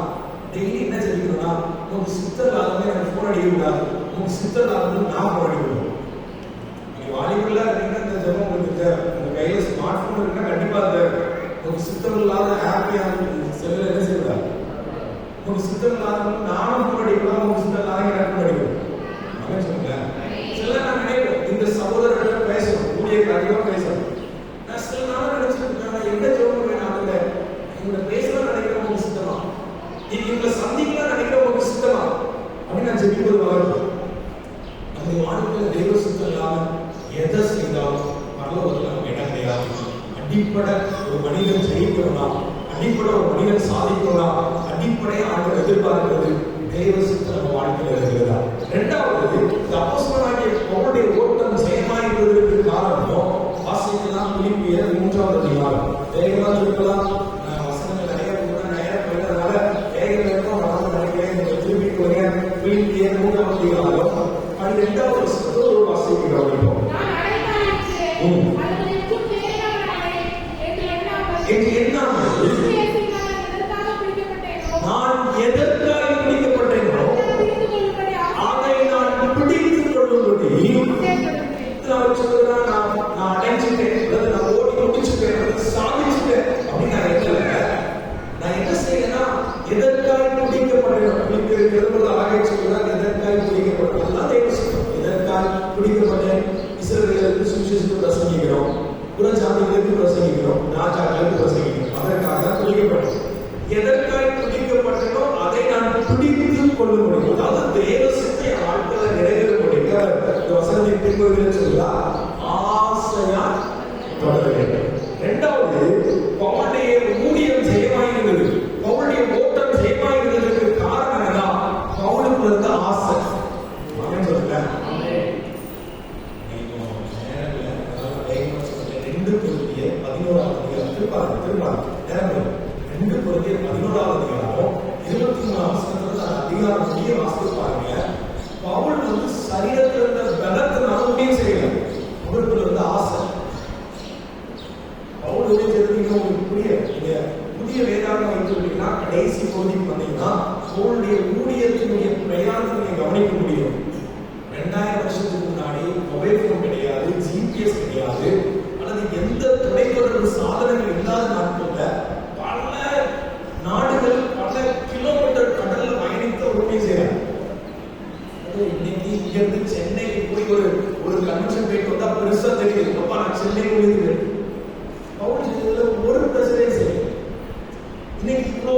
டெய்லி என்ன செய்யணும்னா உங்களுக்கு சித்தம் இல்லாதவங்க எனக்கு ஃபோன் அடிக்க கூடாது, உங்களுக்கு சித்தம் இல்லாதவங்க நான் ஃபோன் அடிக்கணும். நீங்கள் வாலிபர்களாக இருந்தீங்கன்னா இந்த ஜெபம் உங்களுக்கு உங்கள் கையில் ஸ்மார்ட் ஃபோன் இருக்குன்னா கண்டிப்பாக அந்த உங்களுக்கு சித்தம் இல்லாத ஹாப்பியாக செல்லில் என்ன செய்யக்கூடாது. உங்களுக்கு சித்தம் இல்லாதவங்க நானும் ஃபோன் அடிக்கலாம், உங்களுக்கு சித்தம் இல்லாத எனக்கு ஃபோன் அடிக்கணும் அப்படின்னு சொல்லுங்க. சில நான் நினைப்பேன் இந்த சகோதரர்கள் பேசணும், ஊழியக்காரர்கள் பேசணும். நான் சில நாள் நினைச்சிருக்கேன் எந்த ஜெபம் வேணாம் இல்லை இவங்க பேசலாம் நினைக்கிறவங்க சித்தமா, இவங்களை சந்திக்கலாம் நினைக்கிறவங்க சித்தமா அப்படின்னு நான் ஜெபிப்பது வளர்க்கும். நம்ம வாழ்க்கையில் தெய்வ சித்தம் இல்லாம எதை செய்தாலும் பரலோகத்தில் நமக்கு இடம் கிடையாது. அடிப்படை ஒரு மனிதன் ஜெயிக்கணும்னா, அடிப்படை ஒரு மனிதன் சாதிக்கணும்னா அடிப்படையை ஆண்டு எதிர்பார்க்கிறது தெய்வ சித்தம் நம்ம வாழ்க்கையில் இருக்கிறதா. இரண்டாவது அப்போஸ்தலனாகிய பவுலுடைய ஓட்டம் ஜெயமாயிருப்பதற்கு காரணம் வாசிக்கலாம் பிலிப்பியர் 3ஆம் அதிகாரம். வேகமா சொல்லிக்கலாம், வசனங்கள் நிறைய போயிட்டதுனால வேகம் வராமல் நினைக்கிறேன், திருப்பிட்டு வரேன். பிலிப்பியர் 3ஆம் அதிகாரம் 12வது வசனத்தோடு வாசிக்கிறோம். நான் எதற்காக பிடிக்கப்பட்டேனோ அதை நான் பிடித்துக் கொள்ளும்படி நான் அடைஞ்சுட்டேன், நான் ஓடி முடிச்சுட்டேன், சாதிச்சுட்டேன் அப்படின்னு நான் இருக்கல. நான் என்ன செய்யறேன்னா எதற்காக பிடிக்கப்பட்டேன் அழகை சொல்றார். எதற்காக பிடிக்கப்பட்டேன் எதற்காக பிடிக்கப்பட்டேன் இஸ்ரவேலருக்கு சுவிசேஷத்தை பிரசங்கிக்கிறோம், புறஜாதிகளுக்கு பிரசங்கிக்கிறோம், ராஜாக்களுக்கு பிரசங்கிக்கிறோம். அதற்காக பிடிக்கப்பட்டோம். எதற்காக பிடிக்கப்பட்டனோ அதை நான் பிடித்து கொள்ள முடியும். அதாவது தேவ சித்தை வாழ்க்கையில் நிறைவேற முடியும். இந்த வசனத்தை பின்பற்றுவது சொல்லா ஆசையா தொடர வேண்டும். இரண்டாவது, பவுலுடைய ஊழியம் ஜெயமாயிருந்தது, பவுலுடைய ஓட்டம் ஜெயமாயிருந்ததற்கு காரணம் என்ன? பவுலுக்கு இருந்த ஆசை. அவன் சொல்றேன் 2 Corinthians 11 திருப்பாங்க 2 Corinthians 11 23 அதிகாரம் முடிய வாசித்து பாருங்க. பவுல் வந்து சரீரத்தில் இருந்த பலத்தை நம்பியும் செய்யல, அவருக்கு இருந்த ஆசை. பவுலுடைய ஜெபத்திற்கு உங்களுக்கு புதிய வேதாகம் வைத்துள்ளீங்கன்னா கடைசி பகுதிக்கு வந்தீங்கன்னா பவுலுடைய ஊழியத்தினுடைய பிரயாணத்தை கவனிக்க முடியும். 2000 வருஷத்துக்கு முன்னாடி மொபைல் போன் கிடையாது, ஜிபிஎஸ் கிடையாது, அல்லது எந்த தொலைத்தொடர்பு சாதனங்கள் இல்லாத நாட்கள்ல பல நாடுகள் பல கிலோமீட்டர் கடல்ல பயணித்த ஊழியம் செய்யறாங்க. இன்னைக்கு இங்க இருந்து சென்னைக்கு போய் ஒரு கன்வென்ஷன் போயிட்டு வந்தா பெருசா தெரியுது, அப்பா நான் சென்னை ஊழியர்கள். பவுல் செய்ததுல ஒரு பிரச்சனை செய்யும். இன்னைக்கு இவ்வளோ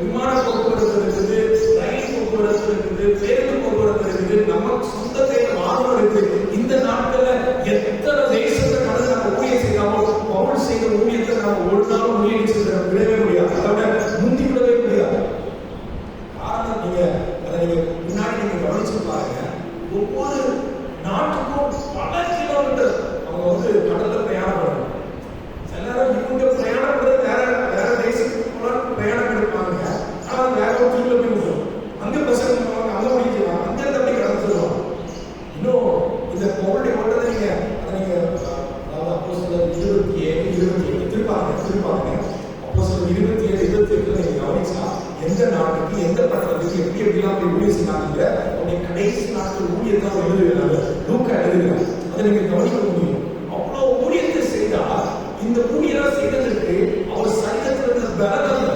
விமான போக்குவரத்து இருக்குது, ரயில் போக்குவரத்து இருக்குது, பேருந்து போக்குவரத்து இருக்குது, நம்ம சொந்த கையில் வாகனம் இருக்குது. இந்த நாட்கள்ல எத்தனை தேசத்தை கடந்து நம்ம ஊழியம் செய்தாலும் பவுல் செய்த ஊழியத்தை நம்ம ஒரு நாள் ஊழியம் செய்ய விடவே முடியாது, அதோட முந்தி விடவே முடியாது. காரணம் நீங்க முன்னாடி நீங்க கவனிச்சு பாருங்க, ஒவ்வொரு நாட்டுக்கும் பல கிலோமீட்டர் அவங்க வந்து கடல்ல பிரயாணம் பண்ணணும். எல்லாரும் இவங்க பிரயாணம் பண்றது வேற தேசத்துக்கு பிரயாணம் எடுப்பாங்க, ஆனா வேற ஒரு தீர்ல போய் விடுவோம், அங்க பசங்க பண்ணுவாங்க, அங்க முடிக்கலாம், அங்க தப்பி கடந்து சொல்லுவாங்க. இன்னும் இந்த பவுலுடைய ஓட்டத்தை நீங்க அப்போஸ்தலர் 27 திருப்பாங்க அப்போஸ்தலர் 27 28 நீங்க கவனிச்சா எந்த நாட்டுக்கு எந்த பட்டணத்துக்கு எப்படி எப்படிலாம் போய் ஊழியம் செய்யறாங்க அவருடைய கடைசி நாட்கள் ஊழியத்தை அவர் எழுதுகிறாங்க, லூக்கா எழுதுகிறாங்க. அதை நீங்க கவனிக்க முடியும். அவ்வளவு ஊழியத்தை செய்தா இந்த ஊழியரா செய்ததற்கு அவர் சரீரத்தில் இருந்த பலன்,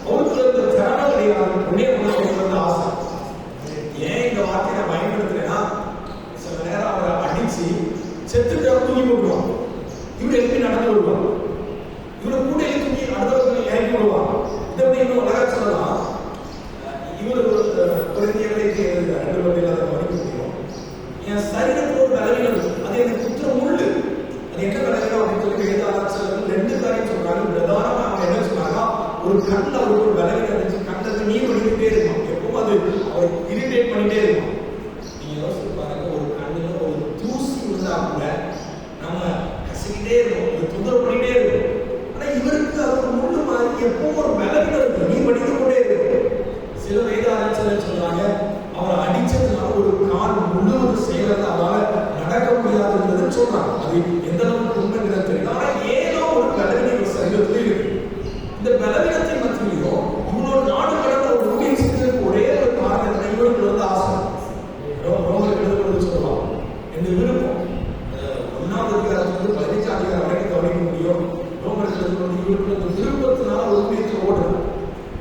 அவருக்கு இருந்த திறமை கிடையாது, ஆசை. ஏன் இந்த வார்த்தையை நான் பயன்படுத்துறேன்னா, சில நேரம் அவரை அடிச்சு செத்துட்டு தூக்கி போடுவான், இவரு எப்படி நடந்து விடுவான், இவரு கூட தூக்கி அடுத்தவர்கள் இறக்கி விடுவான். இதை இன்னும் அழகா சொல்லலாம். இவர் ஒரு எழுதுகிறார் 2 வகையில் கவனிக்க முடியும். என் சரீரத்தில் ஒரு பலவீனம், அது எனக்கு குற்ற முள்ளு. அது என்ன பலவீனம் அப்படின்னு சொல்லி வேதாளர்கள் 2 காரியம் சொல்றாங்க. பிரதானமா அவங்க என்ன சொன்னாங்க, ஒரு கண்ணில் அவருக்கு ஒரு பலவீனம் இருந்துச்சு, கண்ணில் நீர் வடிக்கிட்டே இருக்கும், எப்பவும் அது அவர் இரிட்டேட் பண்ணிட்டே இருக்கும். நீங்க யோசிச்சு பாருங்க, ஒரு கண்ணில் ஒரு தூசி இருந்தா கூட நம்ம கசிக்கிட்டே இருக்கும், ஒரு தொந்தரவு பண்ணிட்டே இருக்கும். ஆனா இவருக்கு அது ஒரு முள்ளு மாதிரி எப்பவும் ஒரு பலவீனம் இருக்கு, நீர் வடிக்க கொண்டே இருக்கும். சில வேதாளர்கள் சொல்றாங்க, அவரை அடிச்சதுனால ஒரு கால் முழுவதும் செயலத்தை அவரால் நடக்க முடியாதுன்றதை சொல்றாங்க. அது எந்த அளவுக்கு உண்மைங்கிறது தெரியல, ஆனா ஏதோ ஒரு பலவீனம் சரீரத்துல இருக்கு. இந்த பலவீனத்தை மத்தியிலும் இவ்வளவு நாடு கடந்த ஒரு ஊழியம் செய்வதற்கு ஒரே ஒரு காரணம், இவருக்கு வந்து ஆசை. ரோமருக்கு எழுதுறது சொல்லலாம், இந்த விருப்பம் 1ஆவது அதிகாரத்திலிருந்து 15ஆம் அதிகாரம் வரைக்கும் கவனிக்க முடியும். ரோமருக்கு எழுதுறது இவருக்கு விருப்பத்தினால ஒரு ஊழியத்தை ஓடுறது.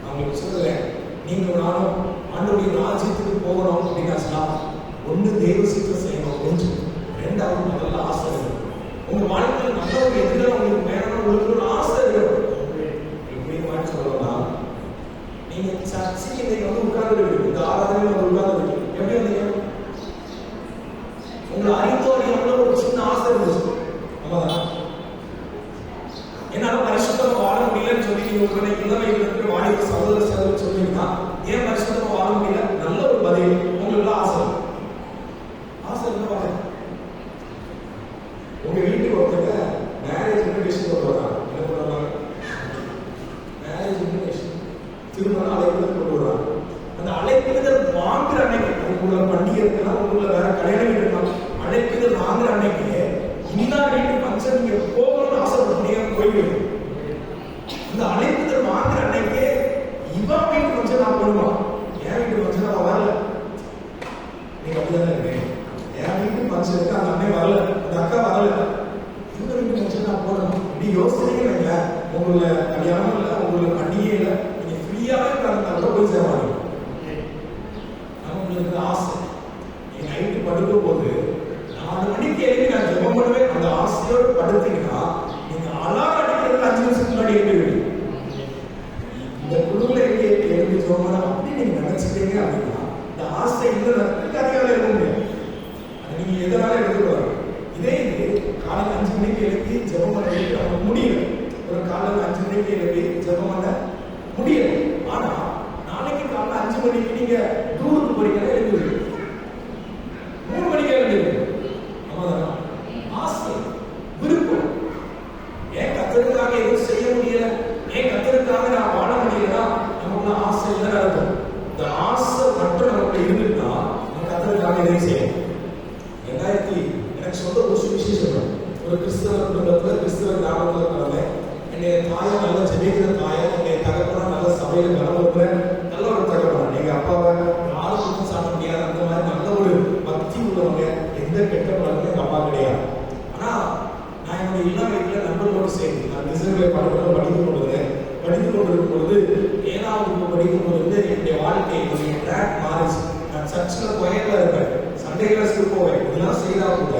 நான் உங்களுக்கு சொல்றேன், நீங்க நானும் ஆண்டவருடைய ராஜ்யத்துக்கு போகணும் அப்படின்னா சொன்னா, ஒண்ணு தேவ சித்தம் செய்யணும், ஒன்று. இரண்டாவது முதல்ல ஆசை இருக்கும். உங்க வாழ்க்கையில் நல்ல ஒரு எதிராக உங்களுக்கு வேணும், உங்களுக்கு ஒரு ஆசை இருக்கும். எப்படி மாதிரி சொல்லலாம், நீங்க சர்ச்சைக்கு இன்னைக்கு வந்து உட்கார்ந்து இந்த ஆராதனையில் வந்து உட்கார்ந்து எப்படி வந்தீங்க? உங்களை அறிந்தோறியவங்கள ஒரு சின்ன ஆசை இருந்துச்சு, ஆமாதான். என்னால பரிசுத்தமா வாழ முடியலன்னு சொல்லி நீங்க உங்களை இளமையிலிருந்து வாழிய சகோதர சகோதரி சொல்றீங்கன்னா, ஏன் பரிசுத்தமா வாழ முடியல? நல்ல ஒரு பதில், உங்களுக்கு ஆசை இருந்தா பாருங்க. உங்க வீட்டுக்கு ஒருத்தங்க மேரேஜ் இன்விடேஷன் கொண்டு வராங்க, என்ன பண்ணுவாங்க? மேரேஜ் இன்விடேஷன், திருமண அழைப்புதல் கொண்டு வராங்க. அந்த அழைப்புதல் வாங்குற அன்னைக்கு, உங்களோட பண்டிகை இருக்கலாம், உங்களோட வேற கல்யாணம் இருக்கலாம், அழைப்புதல் வாங்குற அன்னைக்கு எல்லா வீட்டு ஃபங்க்ஷன் நீங்க போகணும்னு ஆசைப்பட்டீங்க, போயிடுவீங்க. இந்த அழைப்புதல் வாங்குற அன்னைக்கு இவன் வீட்டு ஃபங்க்ஷன் நான் போடுவான், என் வீட்டு ஃபங்க்ஷன் நான் வரல. நீங்க அப்படிதான் இருக்கீங்க, என் வீட்டு ஃபங்க்ஷனுக்கு அந்த அண்ணன் வரல, அந்த அக்கா வரல, இந்த வீட்டு ஃபங்க்ஷன் நான் போடணும். இப்படி யோசிச்சீங்க, உங்களோட கல்யாணம் இல்லை, உங்களோட பண்டிகை இல்லை, நீங்க ஃப்ரீயாவே இருந்தாலும் போய் சேருவாங்க. உங்களுக்கு ஆசை, நீங்க நைட்டு படுக்கும் போது 4 மணிக்கு எழுதி நான் ஜெபமே அந்த ஆசையோடு படுத்தீங்கன்னா நீங்க அலாரம் அடிக்கிறதுக்கு 5 நிமிஷம் முன்னாடி எழுப்பி இந்த குழுவில் எழுதி ஜோமனா அப்படின்னு நீங்க நினைச்சிட்டீங்க அப்படின்னா இந்த ஆசை இன்னும் அதிகாரம் இருக்க முடியாது. அது நீங்க எதனால எடுத்துக்குவாங்க. இதே இது காலையில் 5 மணிக்கு எழுப்பி ஜெபம் பண்ண எழுப்பி முடியல. ஒரு காலையில் 5 மணிக்கு எழுப்பி ஜெபம் பண்ண முடியல. ஆனா நாளைக்கு காலையில் 5 மணிக்கு நீங்க டூருக்கு போறீங்கன்னா எழுதுவீங்க, 3 மணிக்கு எழுதுவீங்க. ஆசை விருப்பம். ஏன் கத்தருக்காக எதுவும் செய்ய முடியல, ஏன் கத்தருக்காக நான் வாழ முடியலன்னா நமக்கு ஆசை இல்லைன்னு அர்த்தம். இந்த ஆசை மட்டும் நமக்கு இருந்துட்டா நம்ம கத்தருக்காக எதையும் செய்யணும். எனக்கு சொந்த ஒரு விசேஷம். ஒரு கிறிஸ்தவ குடும்பத்தில் கிறிஸ்தவ கிராமத்தில் பிறந்தேன். என்னுடைய தாயை நல்ல ஜெபிக்கிற தாயை, என்னுடைய தகப்பனா நல்ல சபையில் கலந்துற நல்ல ஒரு தகப்பனா. எங்க அப்பாவை யாரும் சுத்தம் சாப்பிட முடியாது, அந்த மாதிரி நல்ல ஒரு பக்தி உள்ளவங்க, எந்த கெட்ட பழக்கமும் எங்க அப்பா கிடையாது. ஆனா நான் என்னுடைய இளம் வயதில் நண்பர்களோடு சேர்ந்து நான் டிசைன்களை படித்துக் கொண்டிருக்கும் பொழுது 7வது வகுப்பு படிக்கும் பொழுது என்னுடைய வாழ்க்கை ட்ராக் மாறிச்சு. நான் சர்ச்சில் கோயிலில் இருப்பேன், சண்டே கிளாஸ்க்கு போவேன். இதெல்லாம் செய்தா கூட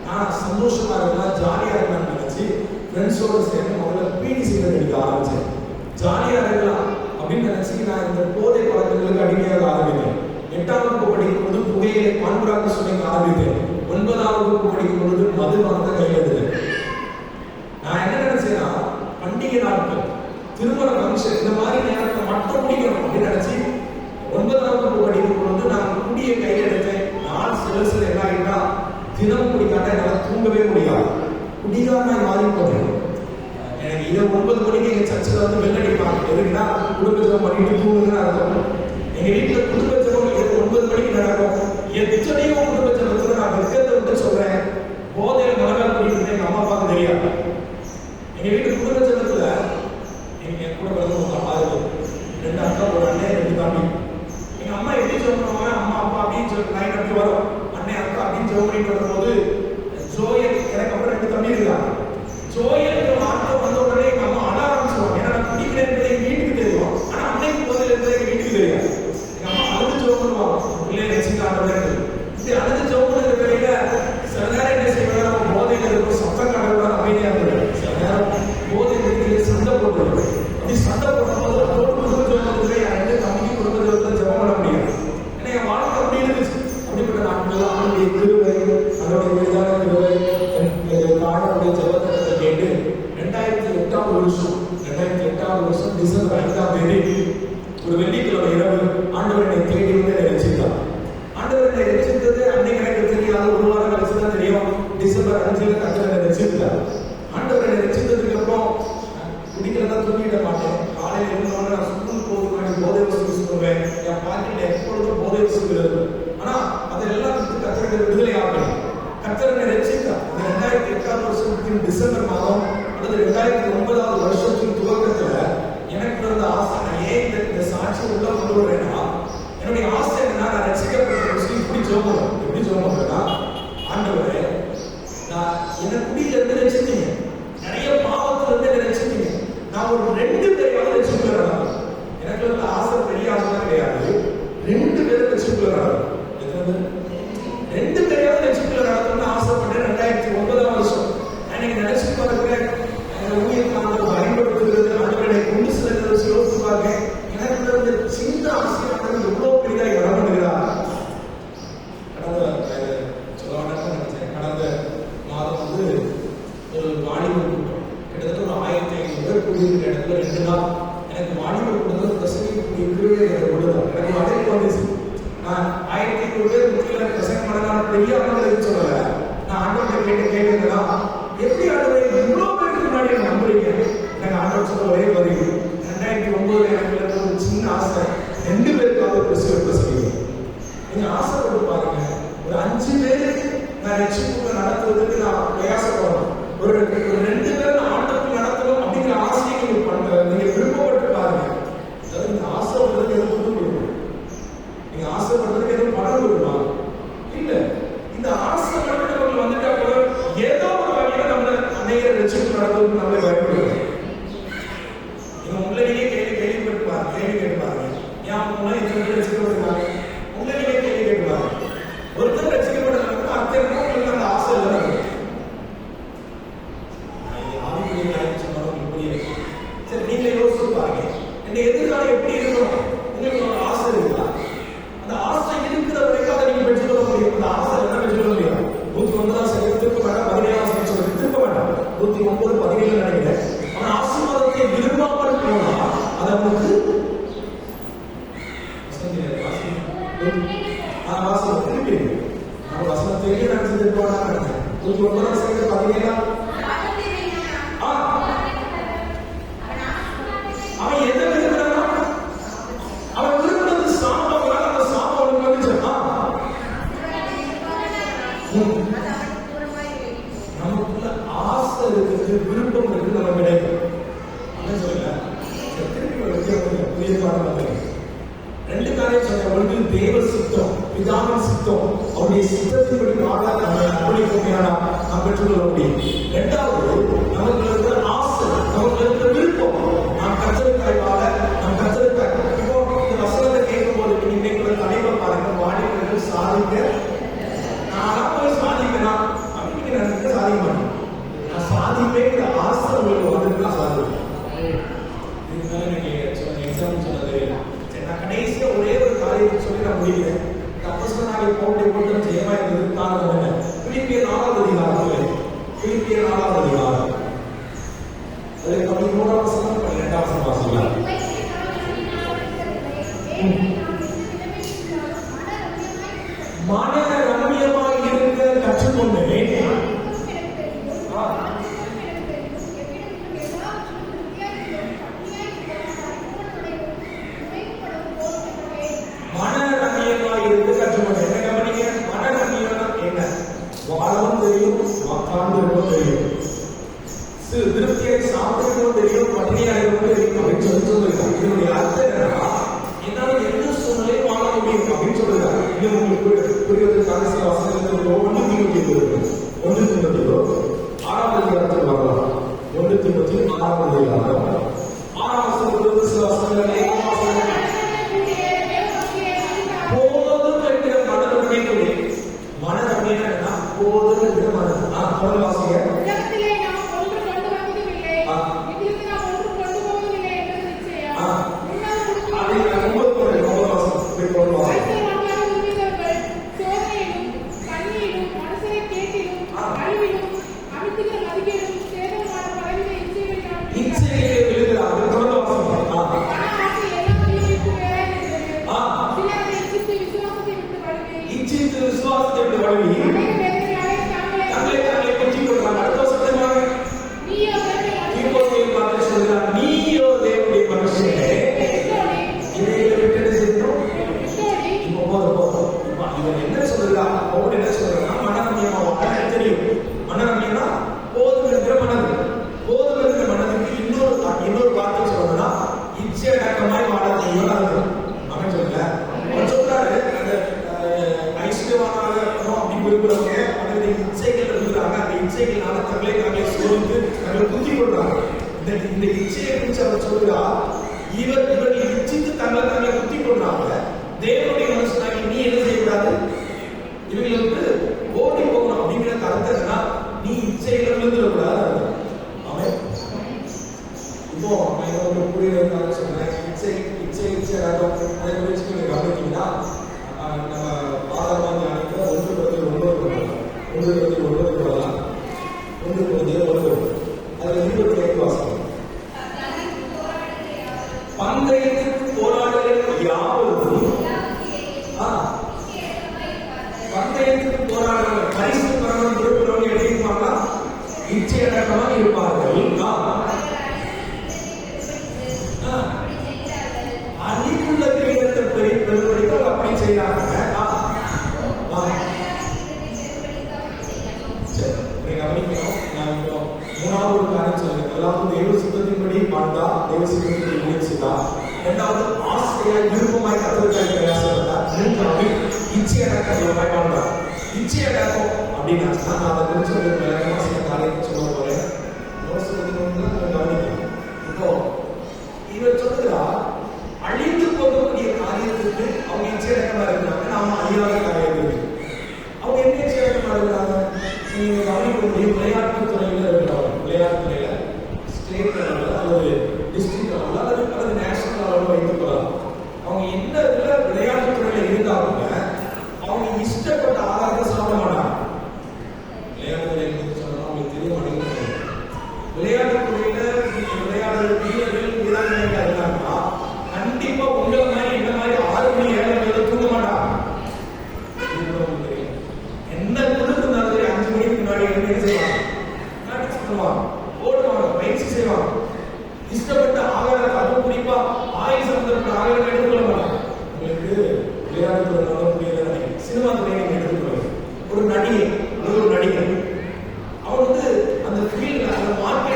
நான் சந்தோஷமா இருக்கலாம், ஜாலியா இருக்கலாம்னு நினைச்சு ஃப்ரெண்ட்ஸோடு சேர்ந்து முதல்ல பீடி சிகரெட் அடிக்க ஆரம்பிச்சேன். ஜாலியா இருக்கலாம் அப்படின்னு நினைச்சு நான் இந்த போதை பழக்கங்களுக்கு அடிமையாக ஆரம்பித்தேன். 8ஆம் வகுப்பு படிக்கும் பொழுது புகையிலை பான்புராக்கு சொல்லிக்க ஆரம்பித்தேன். 9ஆம் வகுப்பு படிக்கும் பொழுது மதுபானத்தை கையில் எடுத்தேன். நான் என்ன நினைச்சேன்னா பண்டிகை நாட்கள், திருமண ஃபங்க்ஷன், இந்த மாதிரி நேரத்தை மட்டும் குடிக்கணும் அப்படின்னு நினைச்சு 9ஆம் வகுப்பு படிக்கும் பொழுது நான் குடியை கையில் எடுத்தேன். நான் சில என்ன ஆகிட்டா தினம் குடிக்காட்ட என்னால் தூங்கவே முடியாது. குடிகாரனா மாறி போனேன். எனக்கு இதை 9 மணிக்கு எங்க சர்ச்சில் வந்து வெள்ளடிப்பாங்க. எதுக்குன்னா குடும்ப ஜெபம் பண்ணிட்டு தூங்குதுன்னு அர்த்தம். எங்க வீட்டில் குடும்ப ஜெபம் 9 மணிக்கு நடக்கும். எத்தனையோ குடும்ப ஜெபத்துல நான் வெக்கத்தை விட்டு சொல்றேன், போதையில் மனகால் குடிக்கிறது எங்க அம்மா அப்பாவுக்கு தெரியாது. எங்க வீட்டு குடும்ப ஜெபத்துல என் கூட பிறந்தவங்க 6 பேர், 2 அக்கா, ஒரு அண்ணன், 2 தம்பி. எங்க அம்மா எப்படி ஜெபம் பண்ணுவாங்க, அம்மா அப்பா அப்படின்னு சொல்லி லைன் அப்படி வரும், அண்ணன் அக்கா அப்படின்னு ஜெபம் பண்ணிட்டு வரும்போது ஜோயல், எனக்கு அப்புறம் 2 தம்பி இருக்காங்க. ஜோயலுக்கு மாற்றம் வந்த உடனே எங்க அம்மா அழ ஆரம்பிச்சுவாங்க. ஏன்னா நான் குடிக்கிறேன் என்பதை எங்க வீட்டுக்கு தெரியும், ஆனா அன்னைக்கு போதில் இருந்தது எங்க வீட்டுக்கு தெரியாது. எங்க அம்மா அழுது ஜெபம் பண்ணுவாங்க, பிள்ளைய ரசிக்காண்டது. இப்படி அழுது ஜெபம் பண்ணுற வேலையில சில நேரம் என்ன செய்வாங்க, நம்ம போதையில் இருக்கும் சத்தம் கடவுளாக அமைதியாக இருந்தது. சில நேரம் போதை வீட்டிலே சண்டை போட்டு அப்படி சண்டை போடும்போது அதோட குடும்ப ஜெபத்துல என் 2 தம்பிக்கு குடும்ப ஜெபத்துல ஜெபம் பண்ண முடியாது. ஏன்னா என் வாழ்க்கை அப்படி இருந்துச்சு. அப்படிப்பட்ட நாட்கள் அவனுடைய கிருபை, அதோடைய மீதான கிருபை, தாயோடைய ஜெபத்தை கேட்டு 2008ஆம் வருஷம் டிசம்பர் 5ஆம் தேதி ஒரு வெள்ளிக்கிழமை இரவு ஆண்டவர் என்னை தேடி வந்து என்னை ரசித்தார். ஆண்டவர் என்னை ரசித்தது அன்னைக்கு எனக்கு தெரியாது, ஒரு வாரம் கழிச்சு தான் தெரியும். டிசம்பர் 5 கர்த்தர் என்னை ரசித்தார். ஆண்டவர் என்னை ரசித்ததுக்கு அப்புறம் குடிக்கிறதா தூங்கிட மாட்டேன். காலையில் எழுந்தோன்னு நான் ஸ்கூல் போகிறதுக்கு போதை வசதி யூஸ் பண்ணுவேன். என் பாக்கெட்ல எப்பொழுதும் போதை வசதி இருக்கும். ஆனா அதெல்லாம் கர்த்தர் விடுதலை ஆகணும். கர்த்தர் என்னை ரசித்தார். 2008ஆம் வருஷத்தின் டிசம்பர் மாதம் அல்லது 2009ஆவது வருஷத்தின் துவக்கத்துல எனக்கு இருந்த ஆசை, நான் ஏன் இந்த சாட்சி உள்ள கொண்டு வரேன்னா, என்னுடைய ஆசை என்னன்னா நான் ரசிக்கப்பட்ட விஷயம் இப்படி ஜெபம், எப்படி ஜெபம் பண்றேன்னா, ஆண்டவரே நான் என்ன குடியில இருந்து ரசித்தீங்க, நிறைய பாவத்துல இருந்து என்ன ரசித்தீங்க, நான் ஒரு 2 பேரையாவது ரசிக்கிறேன். எனக்கு வந்து ஆசை பெரிய ஆசை கிடையாது, 2 பேரை ரசிக்கிறேன். எத்தனை பேர்? 2 பேரையாவது ரசிக்கிறேன் நடத்தணும்னு ஆசைப்பட்டேன். 2009ஆம் வருஷம் எனக்கு நினைச்சு பார்க்கிறேன். ஊழியர்கள் பயன்படுத்துகிறது, ஆண்டவரை கொண்டு செல்கிற யோசிப்பாங்க. எனக்கு இருந்த சின்ன ஆசையானது எவ்வளவு பெரிதாக இடம் பண்ணுகிறார். கடந்த மாதம் வந்து ஒரு வாலிபர் கூட்டம், கிட்டத்தட்ட ஒரு 1500 பேர் கூடியிருக்கிற இடத்துல 2 நாள் எனக்கு வாலிபர் கூட்டத்தில் பிரசங்கிக்கக்கூடிய கிருபை எனக்கு கொடுத்தார். எனக்கு ஒரு அழைப்பு வந்துச்சு. நான் 1500 பேர் முக்கிய பிரசங்கம் பண்ணலாம் பெரிய அமர்வு சொல்லல. நான் ஆண்டவரை கேட்டதுன்னா எப்படி ஆண்டவரை இவ்வளவு பேருக்கு முன்னாடி நம்புறீங்க? எனக்கு ஆண்டவர் சொல்ல ஒரே பதிவு, 2009 எனக்கு ஒரு சின்ன ஆசை, 2 பேருக்காவது பிரசங்கிக்கணும். நீங்க ஆசைப்பட்டு பாருங்க, ஒரு 5 பேருக்கு நான் ரட்சிப்புக்கு நடத்துவதற்கு நான் பிரயாசப்படணும். ஒரு 2 பேர் ஆண்டவருக்கு நடத்தணும் அப்படிங்கிற ஆசையை நீங்க பண்ற, நீங்க விருப்பப்பட்டு பாருங்க. அதாவது நீங்க ஆசைப்படுறதுக்கு எதுவும் புது கொடுக்கணும், நீங்க ஆசைப்படுறதுக்கு எதுவும் பணம் கொடுக்கலாம் இல்ல. இந்த ஆசை மட்டும் வந்துட்டா கூட ஏதோ ஒரு வகையில நம்ம அநேக ரட்சிப்பு நடத்துவதற்கு நம்மளே பயப்படுவோம். நீங்க உங்களிலேயே கேள்வி கேட்டுப்பாங்க, ஏன் மூலம் இத்தனை பேர் ரசிக்கப்படுறாங்க, உங்களிலேயே கேள்வி கேட்டுப்பாங்க. ஒருத்தர் ரசிக்கப்பட்ட அர்த்தம் உங்களுக்கு அந்த ஆசை இல்லை. இருக்கு, விருப்பம் இருக்கு, நம்ம கிடைக்கும். அதான் சொல்லுங்க, திருப்பி ஒரு விஷயம் புதிய பாடம் ரெண்டு காரியம் சொன்ன. ஒன்று தேவ சித்தம், பிதாவின் சித்தம், அவருடைய சித்தத்தின்படி வாழ நம்ம அர்ப்பணிப்போமையான நாம் பெற்றுக்கொள்ள முடியும். இரண்டாவது, நமக்கு இருக்கிற ஆசை, நமக்கு இருக்கிற விருப்பம், நாம் கர்த்தருக்காய் வாழ, நாம் கர்த்தருக்காய். இப்போ இந்த வசனத்தை கேட்கும் போது இன்னைக்கு தலைவர் பாருங்க, வாடிக்கைகள் சாதிக்க, நான் போய் சாதிக்கலாம் அப்படின்னு நான் சாதிக்க மாட்டேன். நான் சாதிப்பேங்கிற ஆசை உங்களுக்கு வந்துட்டு சாதிப்பேன். இதுதான் நீங்க எக்ஸாம் சொன்னது. நான் கடைசியா ஒரே ஒரு காரியத்தை சொல்லி நான் முடிக்கிறேன். அப்போஸ்தலனாகிய பவுலுடைய கூட்டம் ஜெயமா இருந்தது. காரணம் என்ன? பிலிப்பியர் 4வது அதிகாரம், பிலிப்பியர் 4வது அதிகாரம், அதில் 13வது வசனம் 12வது வசனம் வாசிக்கலாம். மன ரம்மியமாய் இருக்க கற்றுக்கொண்டேன். மனரம்மியமாய் இருந்து கற்றுக்கொண்டேன். என்ன கவனிங்க, மனரம்மியம் என்ன? வாழவும் தெரியும், உட்கார்ந்திருக்கவும் தெரியும், திருப்தியை சாப்பிடவும் தெரியும், பட்டினியாகவும் தெரியும் அப்படின்னு சொல்லிருக்காங்க. இதனுடைய அர்த்தம் என்னன்னா, என்னால எந்த சூழ்நிலையும் வாழ முடியும் அப்படின்னு சொல்லிருக்காங்க. இது உங்களுக்கு புரிவதற்காக சில வசனங்கள் 1 தீமோத்தேயு 6வது அதிகாரத்தில் வரலாம். 1 தீமோத்தேயு 6வது அதிகாரம் 6வது வசனத்தில் சில வசனங்கள் போதும் என்கிற மனநம்பிக்கை. மனநம்பிக்கை என்ன? போதும் என்கிற மனம். தொடர்ந்து வாசிங்க. இந்த இச்சையை குறித்து அவர் சொல்கிறார். இவர்கள் இச்சித்து தங்களை குத்தி கொள்றாங்க. தேவனுடைய மனுஷனாகி நீ என்ன செய்யக்கூடாது? இவங்களுக்கு ஓடி போகணும் அப்படிங்கிற கருத்து என்னன்னா, நீ இச்சையில விழுந்துடக்கூடாது. அவன் இப்போ நான் புரியுறதுக்காக சொல்றேன். இச்சை ரகம் அதை குறித்து நீங்க கவனித்தீங்கன்னா, நம்ம பாதாளமான அனைத்து 1:9 சொல்லலாம். 1:9 அதுல 25 வாசகம். பந்தயத்துக்கு போராடுகிற யாவரும் பந்தயத்துக்கு போராடுகிற பரிசு பெறணும் விருப்பம் எப்படி இருப்பாங்களா? இச்சையடக்கமாக இருப்பார்கள். அன்னைக்குள்ள கிரீடத்தை பெருவடிக்க அப்படி செய்யறாங்க. மூணாவது காரியம் சொல்லுங்க. எல்லாரும் தேவ சித்தத்தின்படி வாழ்ந்தா, தேவ சித்தத்தின்படி முயற்சிதா. இரண்டாவது, ஆசையாய் விருப்பமாய் கர்த்தருக்காய் பிரயாசப்பட்டார். மூன்றாவது, இச்சையடக்கமாய் வாழ்ந்தார். இச்சையடக்கம் அப்படின்னா நான் அதை குறித்து ஒரு விளக்கமா சில காரியத்தை சொல்ல போறேன். இப்போ இவர் சொல்லுறா, அழிந்து போகக்கூடிய காரியத்துக்கு அவங்க இச்சையடக்கமா இருக்கிறாங்க. நாம அழியாத காரியத்துக்கு அவங்க என்ன இச்சையடக்கமா இருக்கிறாங்க? நீங்க கவனிக்கக்கூடிய விளையாட்டு துறையில இருக்கிறாங்க. விளையாட்டு துறையில ஸ்டேட் லெவலில் அல்லது டிஸ்ட்ரிக்ட் லெவலில் அல்லது நேஷனல் லெவலில் வைத்துக் கொள்ளலாம். அவங்க எந்த இதுல விளையாட்டு துறையில இருந்தாலும் அவங்க இஷ்டப்பட்ட ஆதாரத்தை சாப்பிட மாட்டாங்க. விளையாட்டு துறையில சொன்னா அவங்களுக்கு தெரிய மாட்டேங்குது. விளையாட்டு துறையில விளையாடுற வீரர்கள் வீராங்கனைகள் இருந்தாங்கன்னா கண்டிப்பா உங்களை மாதிரி என்ன மாதிரி 6 மணி 7 மணி தூங்க மாட்டாங்க. என்ன கொடுத்திருந்தாலும் 5 மணிக்கு முன்னாடி என்ன செய்வாங்க? ஓடுவாங்க, பயிற்சி செய்வாங்க. இஷ்டப்பட்ட ஆகாரம், அதுவும் குறிப்பா ஆயுள் சம்பந்தப்பட்ட ஆகாரம் எடுத்துக்கொள்ள மாட்டாங்க. உங்களுக்கு விளையாட்டு துறை புரியாத நினைக்கிறேன். சினிமா துறையை எடுத்துக்கொள்ள ஒரு நடிகை, ஒரு நடிகர், அவன் அந்த ஃபீல்ட்ல அந்த மார்க்கெட்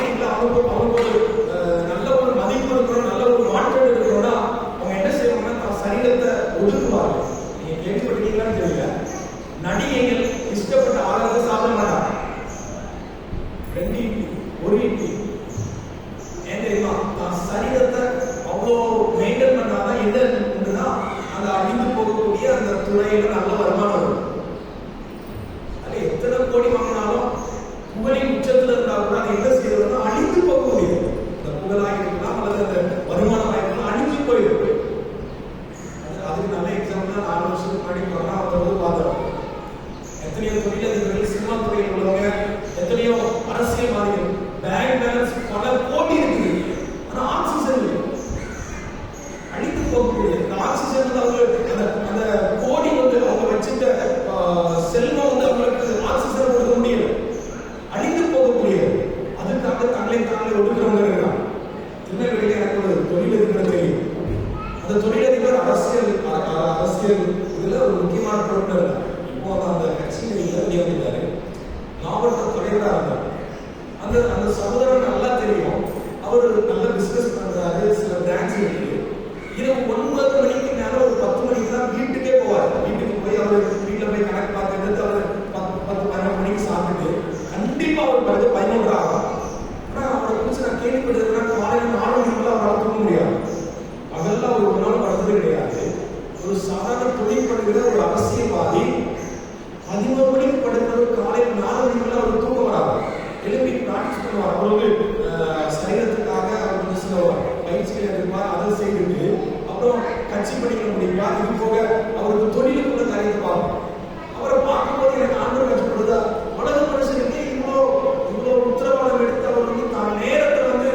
2 இட்லி 1 இட்லி. ஏன் தெரியுமா? நான் சரீரத்தை அவ்வளோ மெயின்டைன் பண்ணாதான் என்ன உண்டுன்னா அந்த அழிந்து போகக்கூடிய அந்த துறையில நல்ல வருமானம் வரும். அது எத்தனை கோடி வாங்கினாலும் புகழின் உச்சத்துல இருந்தா கூட அது என்ன செய்யறதுன்னா அழிந்து போகக்கூடியது. இந்த புகழாக இருக்கலாம் அல்லது அந்த வருமானமாக இருக்கலாம் அழிஞ்சு போயிடும். அதுக்கு நல்ல எக்ஸாம்பிள் 4 வருஷத்துக்கு முன்னாடி கொரோனா வந்தபோது பார்த்தோம். எத்தனையோ தொழிலதிபர்கள், சினிமா துறையில் உள்ளவங்க, எத்தனையோ அரசியல்வாதிகள் பேங்க் பேலன்ஸ் பல கோடி இருக்குது, ஆனா ஆக்சிஜன் இல்லை, அழித்து போகக்கூடிய இந்த ஆக்சிஜன் அந்த கோடி வந்து அவங்க வச்சுட்ட செல்வம் வந்து அவங்களுக்கு ஆக்சிஜன் கொடுக்க முடியல, அழிந்து போகக்கூடியது. அதுக்காக தாங்களே ஒடுக்கிறவங்க இருக்காங்க. திருநெல்வேலியில் எனக்கு ஒரு தொழிலதிபர் தெரியும். அந்த தொழிலதிபர் அரசியல் இதுல ஒரு முக்கியமான பொறுப்பு இருந்தார். இப்போ அந்த கட்சியில வெளியே வந்துட்டாரு. மாவட்ட தலைவராக இருந்தார். அந்த சகோதரன் நல்லா தெரியும். அவர் நல்ல பிசினஸ் பண்றாரு, சில பிரான்ச் இருக்கு. இரவு 9 மணிக்கு மேல ஒரு 10 மணிக்கு தான் வீட்டுக்கே போவார். வீட்டுக்கு போய் அவர் வீட்டுல போய் கணக்கு பார்த்து எடுத்து அவர் 10-12 மணிக்கு சாப்பிட்டு கண்டிப்பா அவர் பிறகு 11 ஆகும். ஆனா அவரை குறிச்சு நான் கேள்விப்பட்டதுன்னா காலையில் 4 மணிக்குள்ள அவரால் தூங்க முடியாது. அதெல்லாம் ஒரு நாள் படுத்தது கிடையாது. ஒரு சாதாரண தொழில் பண்ணுகிற ஒரு அரசியல்வாதி 11 மணிக்கு படுக்கிறவர் காலையில் 4 மணிக்குள்ள அவர் தூங்க வராது. எழுப்பி பிராக்டிஸ் பண்ணுவார். அவருக்கு சரீரத்துக்காக அவர் சில பயிற்சிகள் இருப்பார். அதை செய்துட்டு அப்புறம் கட்சி பணிகளை முடிப்பார். இது போக அவருக்கு தொழிலுக்குள்ள காரியத்தை பார்ப்போம். அவரை பார்க்கும்போது எனக்கு ஆண்டவர் கஷ்டப்படுதா, உலக மனுஷனுக்கு இவ்வளோ உத்தரவாதம் எடுத்து அவர் வந்து தான் நேரத்தை வந்து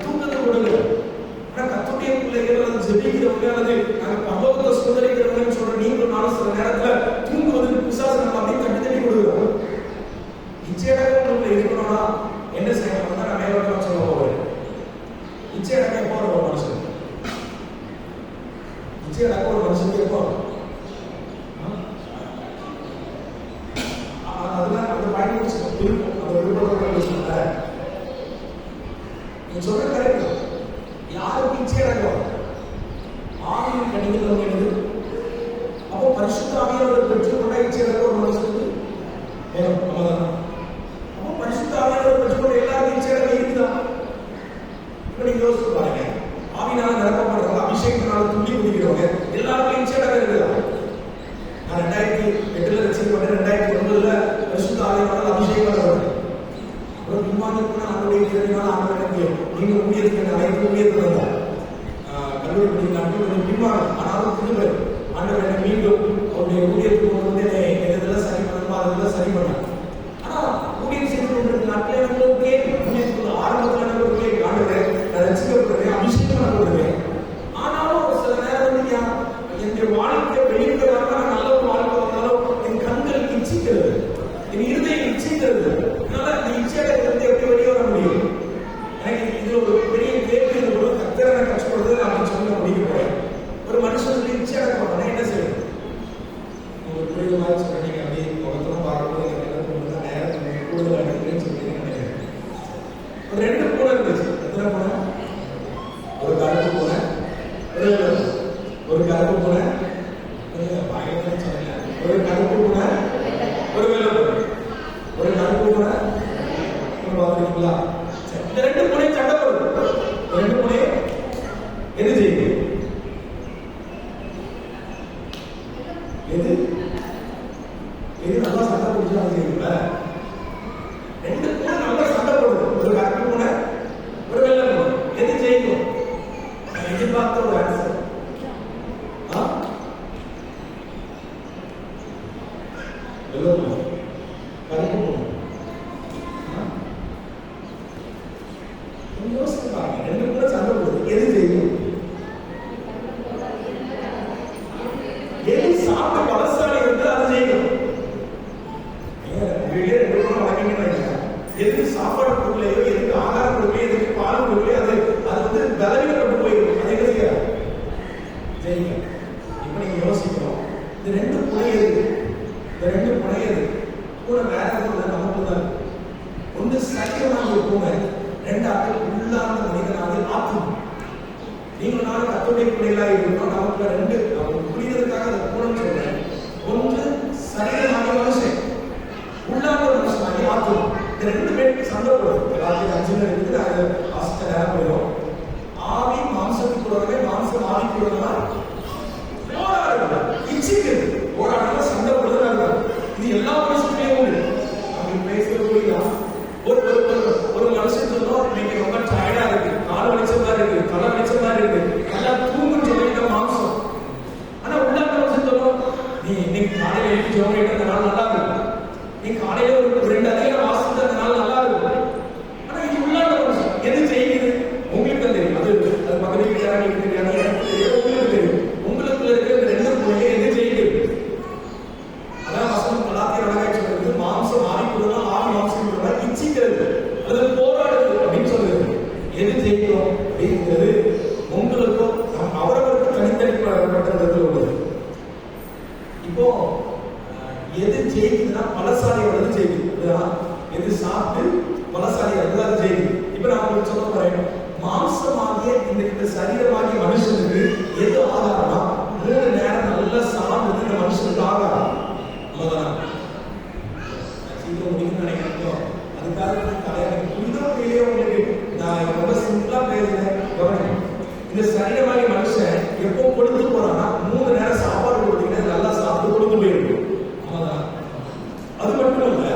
தூக்கத்தை கொடுங்க. ஆனா கத்துடைய பிள்ளைகள் அல்லது ஜெபிக்கிறவங்க அல்லது நாங்கள் பரலோகத்தை சுதந்திரிக்கிறவங்க சொல்ற நீங்களும் நானும் சில நேரத்துல தூங்குவதற்கு பிசாசு நம்ம அப்படியே தட்டி கொடுக்குறோம். இச்சையடக்கம் இருக்கணும்னா என்ன செய்யணும் தான் நான் மேலோட்டமா சொல்ல போறேன். இச்சையடக்கம் எப்போ ஒரு மனுஷன் இச்சையடக்கம் ஒரு மனுஷனுக்கு எப்போ அதெல்லாம் அந்த பயணம் விருப்பம் அந்த விருப்பத்தோட சொல்ல நீ சொல்ற கரெக்ட். யாருக்கு இச்சையடக்கம் ஆவியின் கனிகள் என்னது? அப்போ பரிசுத்த ஆவியானவர் பெற்றுக்கொண்ட இச்சையடக்கம் ஒரு மனுஷனுக்கு வேணும். பரிசுத்தாவியானவர் பெற்றுக்கொண்ட எல்லாருக்கும் இச்சையடக்கம் இருக்குதா? இப்ப நீங்க யோசிச்சு பாருங்க. ஆவியினால நிரப்பப்படுறவங்க, அபிஷேகத்தினால துள்ளி குதிக்கிறவங்க எல்லாருக்கும் இச்சையடக்கம் இருக்குதா? நான் 2008 ரசிக்கப்பட்டேன். 2009 பரிசுத்த ஆவியானவர் அபிஷேகம் பண்ணப்பட்டேன். அப்புறம் விமானத்துக்கு ஆண்டுடைய திறனால ஆண்டு நீங்க ஊழியத்துக்கு அனைத்து ஊழியத்தில் வந்தார் கல்லூரி படிக்கிறாங்க கொஞ்சம் பின்வாங்க. ஆனாலும் திரும்ப ஆண்டவர் மீண்டும் அவருடைய ஊழியத்துக்கு வந்து எதெல்லாம் சரி பண்ணணுமோ அதெல்லாம் சரி பண்ணாங்க. ஆனா ஊழியம் செய்து கொண்டிருந்த நாட்களே நம்மளுக்கு ஊழியத்துக்குள்ள ஆரம்பத்தில் நம்மளுக்கு ஆண்டவர் நான் ரசிக்கப்படுறேன், அபிஷேகம் பண்ணப்படுறேன். ஆனாலும் சில நேரம் வந்து என்னுடைய வாழ்க்கை வெளியிடுறதாக நான் நல்ல ஒரு வாழ்க்கை வந்தாலும் என் கண்கள் இச்சிக்கிறது, என் இருதயம் இச்சிக்கிறது. அதனால அந்த இச்சையிலிருந்து எப்படி வெளியே வர முடியும்? எனக்கு இதுல ஒரு பெரிய கேள்வி கூட கத்தரை கஷ்டப்படுறது நான் சொல்ல முடிக்க போறேன். ஒரு மனுஷனுக்கு இச்சையடக்கம் பண்ணா என்ன செய்யணும்? ஒரு புரியுது மாதிரி சொல்றீங்க. அப்படி முகத்தெல்லாம் பார்க்கும்போது எனக்கு என்ன தோணுது, நேரத்தில் கூடுதல் அடிக்கிறேன்னு சொல்லி நினைக்கிறேன். ஒரு 2 பூனை இருந்துச்சு. எத்தனை பூனை? ஒரு கருப்பு பூனை, ஒரு கருப்பு பூனை, பயங்கரம் சொன்னீங்க. ஒரு கருப்பு பூனை, ஒரு வெள்ளை பூனை. ஒரு கருப்பு பூனை பார்த்துருக்கீங்களா? இந்த 2 பூனை சண்டை போடுது. 2 பூனை எது செய்யுது? எது நல்லா சண்டை போடுச்சு அது செய்யுங்களா? 2 பூனை நல்லா சண்டை போடுது. ஒரு கருப்பு பூனை, ஒரு வெள்ளை பூனை. எது செய்யும்? எதிர்பார்த்த ஒரு ஆன்சர். வெள்ளை பூனை, கருப்பு பூனை. யோசிச்சு பாருங்க. 2 பூனை சண்டை போடுது. எது செய்யும்? எது சாப்பிட்டு பலசாலி இருந்து அது செய்யும். எதுக்கு சாப்பாடு கொடுக்கலையோ, எதுக்கு ஆகாரம் கொடுக்கலையோ, எதுக்கு பால் கொடுக்கலையோ அது வந்து பலவீனப்பட்டு போயிடும். அது என்ன செய்யாது? செய்யுங்க. இப்ப நீங்க யோசிக்கணும். இந்த 2 புனையது, இந்த 2 புனையது கூட வேற ஒன்று நமக்கு தான். ஒன்று சத்தியமாக ஒரு பூனை, 2 உள்ளார்ந்த மனிதனாக ஆக்கும். நீங்க நானும் கத்தோடைய பிள்ளைகளாக இருக்கணும். நமக்கு 2 புரியுறதுக்காக அந்த பூனை சொல்றேன். ஒன்று சரீரமாக மனுஷன், உள்ளார்ந்த மனுஷனாகி ஆக்கும். இந்த ரெண்டுமே சண்டை போடும். எல்லாத்தையும் 5 நிமிடம் இருக்குது, அது ஃபர்ஸ்ட் நேரம் போயிடும். ஆவி மாம்சத்துக்கு போறதே, மாம்சம் ஆவிக்கு போறதா போராடுறது, இச்சிக்கிறது, போராடுறது, சண்டை போடுறது. இது எல்லா மனுஷனுமே உண்டு. அப்படி பேசுறது ஒரு மனுஷன் சொல்லும், இன்னைக்கு ரொம்ப டயர்டா இருக்கு, கால் வலிச்ச மாதிரி இருக்கு, தலை வலிச்ச மாதிரி இருக்கு, எல்லாம் தூங்குன்னு சொல்லிட்டு மாம்சம். ஆனா உள்ளாக்க மனுஷன் சொல்லும், நீ இன்னைக்கு காலையில எழுதி ஜோம் அந்த நாள் நல்லா இருக்கும், நீ காலையில ஒரு 2 அதிகாரம் வாசித்து அந்த நாள் நல்லா இருக்கும். ஆனா இது உள்ளாக்க மனுஷன் எது செய்யுது உங்களுக்கு தான் தெரியும். அது பக்கத்து வீட்டுக்காரங்க உங்களுக்கு தெரியும். உங்களுக்குள்ள இருக்கிற 2 பொருளை எது செய்யுது? அதான் வசனம் கலாத்தியர் அழகாய் சொல்றது, மாம்சம் ஆவிக்குள்ளதான், ஆவி மாம்சம் இச்சிக்கிறது, அது போராடுது அப்படின்னு சொல்றது. எது ஜெயிக்கிறோம் அப்படிங்கிறது உங்களுக்கும் அவரவருக்கும் தனித்தனிப்பட்டது உள்ளது. இப்போ எது ஜெயிக்குதுன்னா பலசாலியோட ஜெயிக்குது. எது சாப்பிட்டு பலசாலியோட அது ஜெயிக்குது. இப்ப நான் உங்களுக்கு சொல்ல போறேன், மாம்சமாகிய இந்த சரீரமாகிய மனுஷனுக்கு எது ஆகாரம்னா 3 நேரம் நல்லா சாப்பிடுறது இந்த மனுஷனுக்கு ஆகாரம். சீக்கிரம் முடிக்கணும்னு நினைக்கிறோம். அதுக்காக கல்யாணம் புரிதே உங்களுக்கு நான் ரொம்ப சிம்பிளா பேசுறேன். இந்த சரீரமாகிய மனுஷன் எப்போ பொழுது போறான்னா 3 நேரம் சாப்பாடு கொடுத்தீங்கன்னா நல்லா சாப்பிட்டு பொழுது போயிருக்கு. அது மட்டும் இல்ல,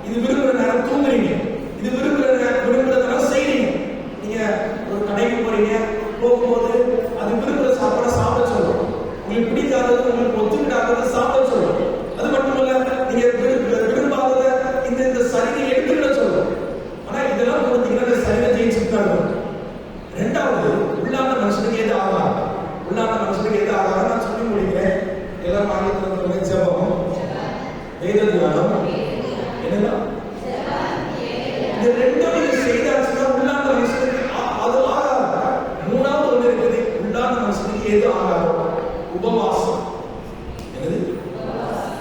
இது விரும்புற நேரம் தூங்குறீங்க, இது விரும்புறதுனால செய்றீங்க. நீங்க ஒரு கடைக்கு போறீங்க, போகும்போது அது விரும்புற சாப்பாடை சாப்பிட சொல்றோம், உங்களுக்கு பிடிக்காதது உங்களுக்கு ஒத்துக்கிட்டாதது சாப்பிட சொல்றோம். அது மட்டும் இல்ல, நீங்க விரும்பாதத இந்த சரீரம் எடுத்துக்கிட சொல்றோம். ஆனா இதெல்லாம் கொடுத்தீங்கன்னா இந்த சரீரம் ஜெயிச்சுட்டாங்க. 2வது உள்ளான மனுஷனுக்கு எது ஆகாரம்? உள்ளான மனுஷனுக்கு எது ஆகாரம் நான் சொல்லி முடிக்கிறேன். எல்லாம் ஆகிய ஜெபம், வேத தியானம், என்னன்னா இந்த 2 செய்தாச்சுன்னா உள்ளான மனுஷனுக்கு அது ஆகாரம். 3வது ஒன்று இருக்குது, உள்ளான மனுஷனுக்கு எது ஆகாரம்? உபவாசம். என்னது?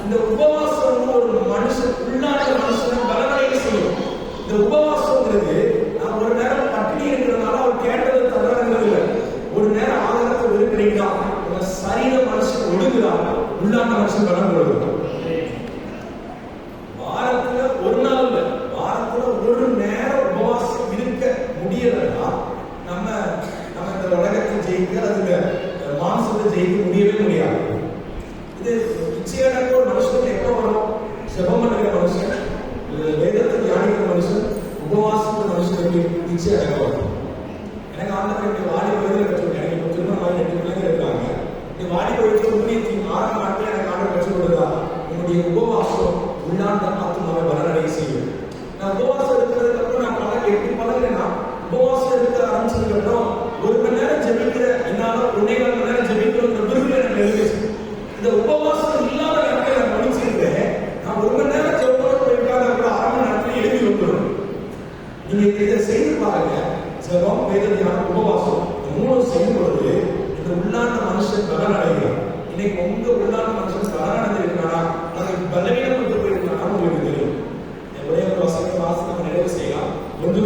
இந்த உபவாசம் ஒரு மனுஷன் உள்ளான மனுஷனை பலனடைய செய்யும். இந்த உபவாசம்ங்கிறது நான் ஒரு நேரம் பட்டினி இருக்கிறதுனால அவர் கேட்டதை தர்றாங்கிறது இல்லை. ஒரு நேரம் ஆகாரத்தை வெறுக்கிறீங்களா, உங்க சரீர மனுஷன் ஒடுங்குறான், உள்ளான மனுஷன் பலன் கொடுக்கும். வாரத்துல ஒரு நாள் இல்ல, வாரத்துல ஒரு நேரம் உபவாசம் இருக்க முடியலன்னா நம்ம இந்த உலகத்தை ஜெயிக்க, அதுல மாம்சத்தை ஜெயிக்க முடியவே முடியாது. இது நிச்சயமாக ஒரு மனுஷனுக்கு எப்போ வரும்? ஜெபம் பண்ணுகிற மனுஷன், வேதத்தை தியானிக்கிற மனுஷன், உபவாசிக்கிற மனுஷனுக்கு நிச்சயம் வரும். எனக்கு ஆண்டவருடைய வாடி பகுதியில் கற்றுக் எனக்கு இப்போ திருமணமாக 2 பிள்ளைங்க இருக்காங்க. இந்த வாடி பகுதிக்கு 36 நாட்கள் எனக்கு ஆண்டவர் கற்றுக் கொடுத்தா உன்னுடைய உபவாசம் உள்ளாண்ட ஆத்மாவை பலனடைய செய்யும். நான் உபவாசம் இருக்கிறதுக்கு அப்புறம் நான் எப்படி பழகினா, உபவாசம் இருக்க ஆரம்பிச்சதுக்கு அப்புறம் 1 மணி நேரம் ஜெபிக்கிற என்னால 1.25 மணி நேரம் ஜெபிக்கிற விரும்புல எனக்கு எழுதிச்சு. இந்த உபவாசம் இல்லாத நேரத்தில் நான் படிச்சிருக்கேன். நான் 1 மணி நேரம் ஜெபத்தோடு போயிருக்காத கூட 1/2 மணி நேரத்தில் எழுதி வந்துடும். நீங்க இதை செய்து பாருங்க. ஜெபம், வேத தியானம், உபவாசம் 3 செய்யும் பொழுது இந்த உள்ளான மனுஷன் பலன் அடைகிறார். இன்னைக்கு உங்க உள்ளான மனுஷன் பலன் அடைஞ்சிருக்கிறானா, அது பலவீனப்பட்டு போயிருக்கிறானா உங்களுக்கு தெரியும். ஒரே ஒரு வசனத்தை வாசி நம்ம நிறைவு செய்யலாம். 1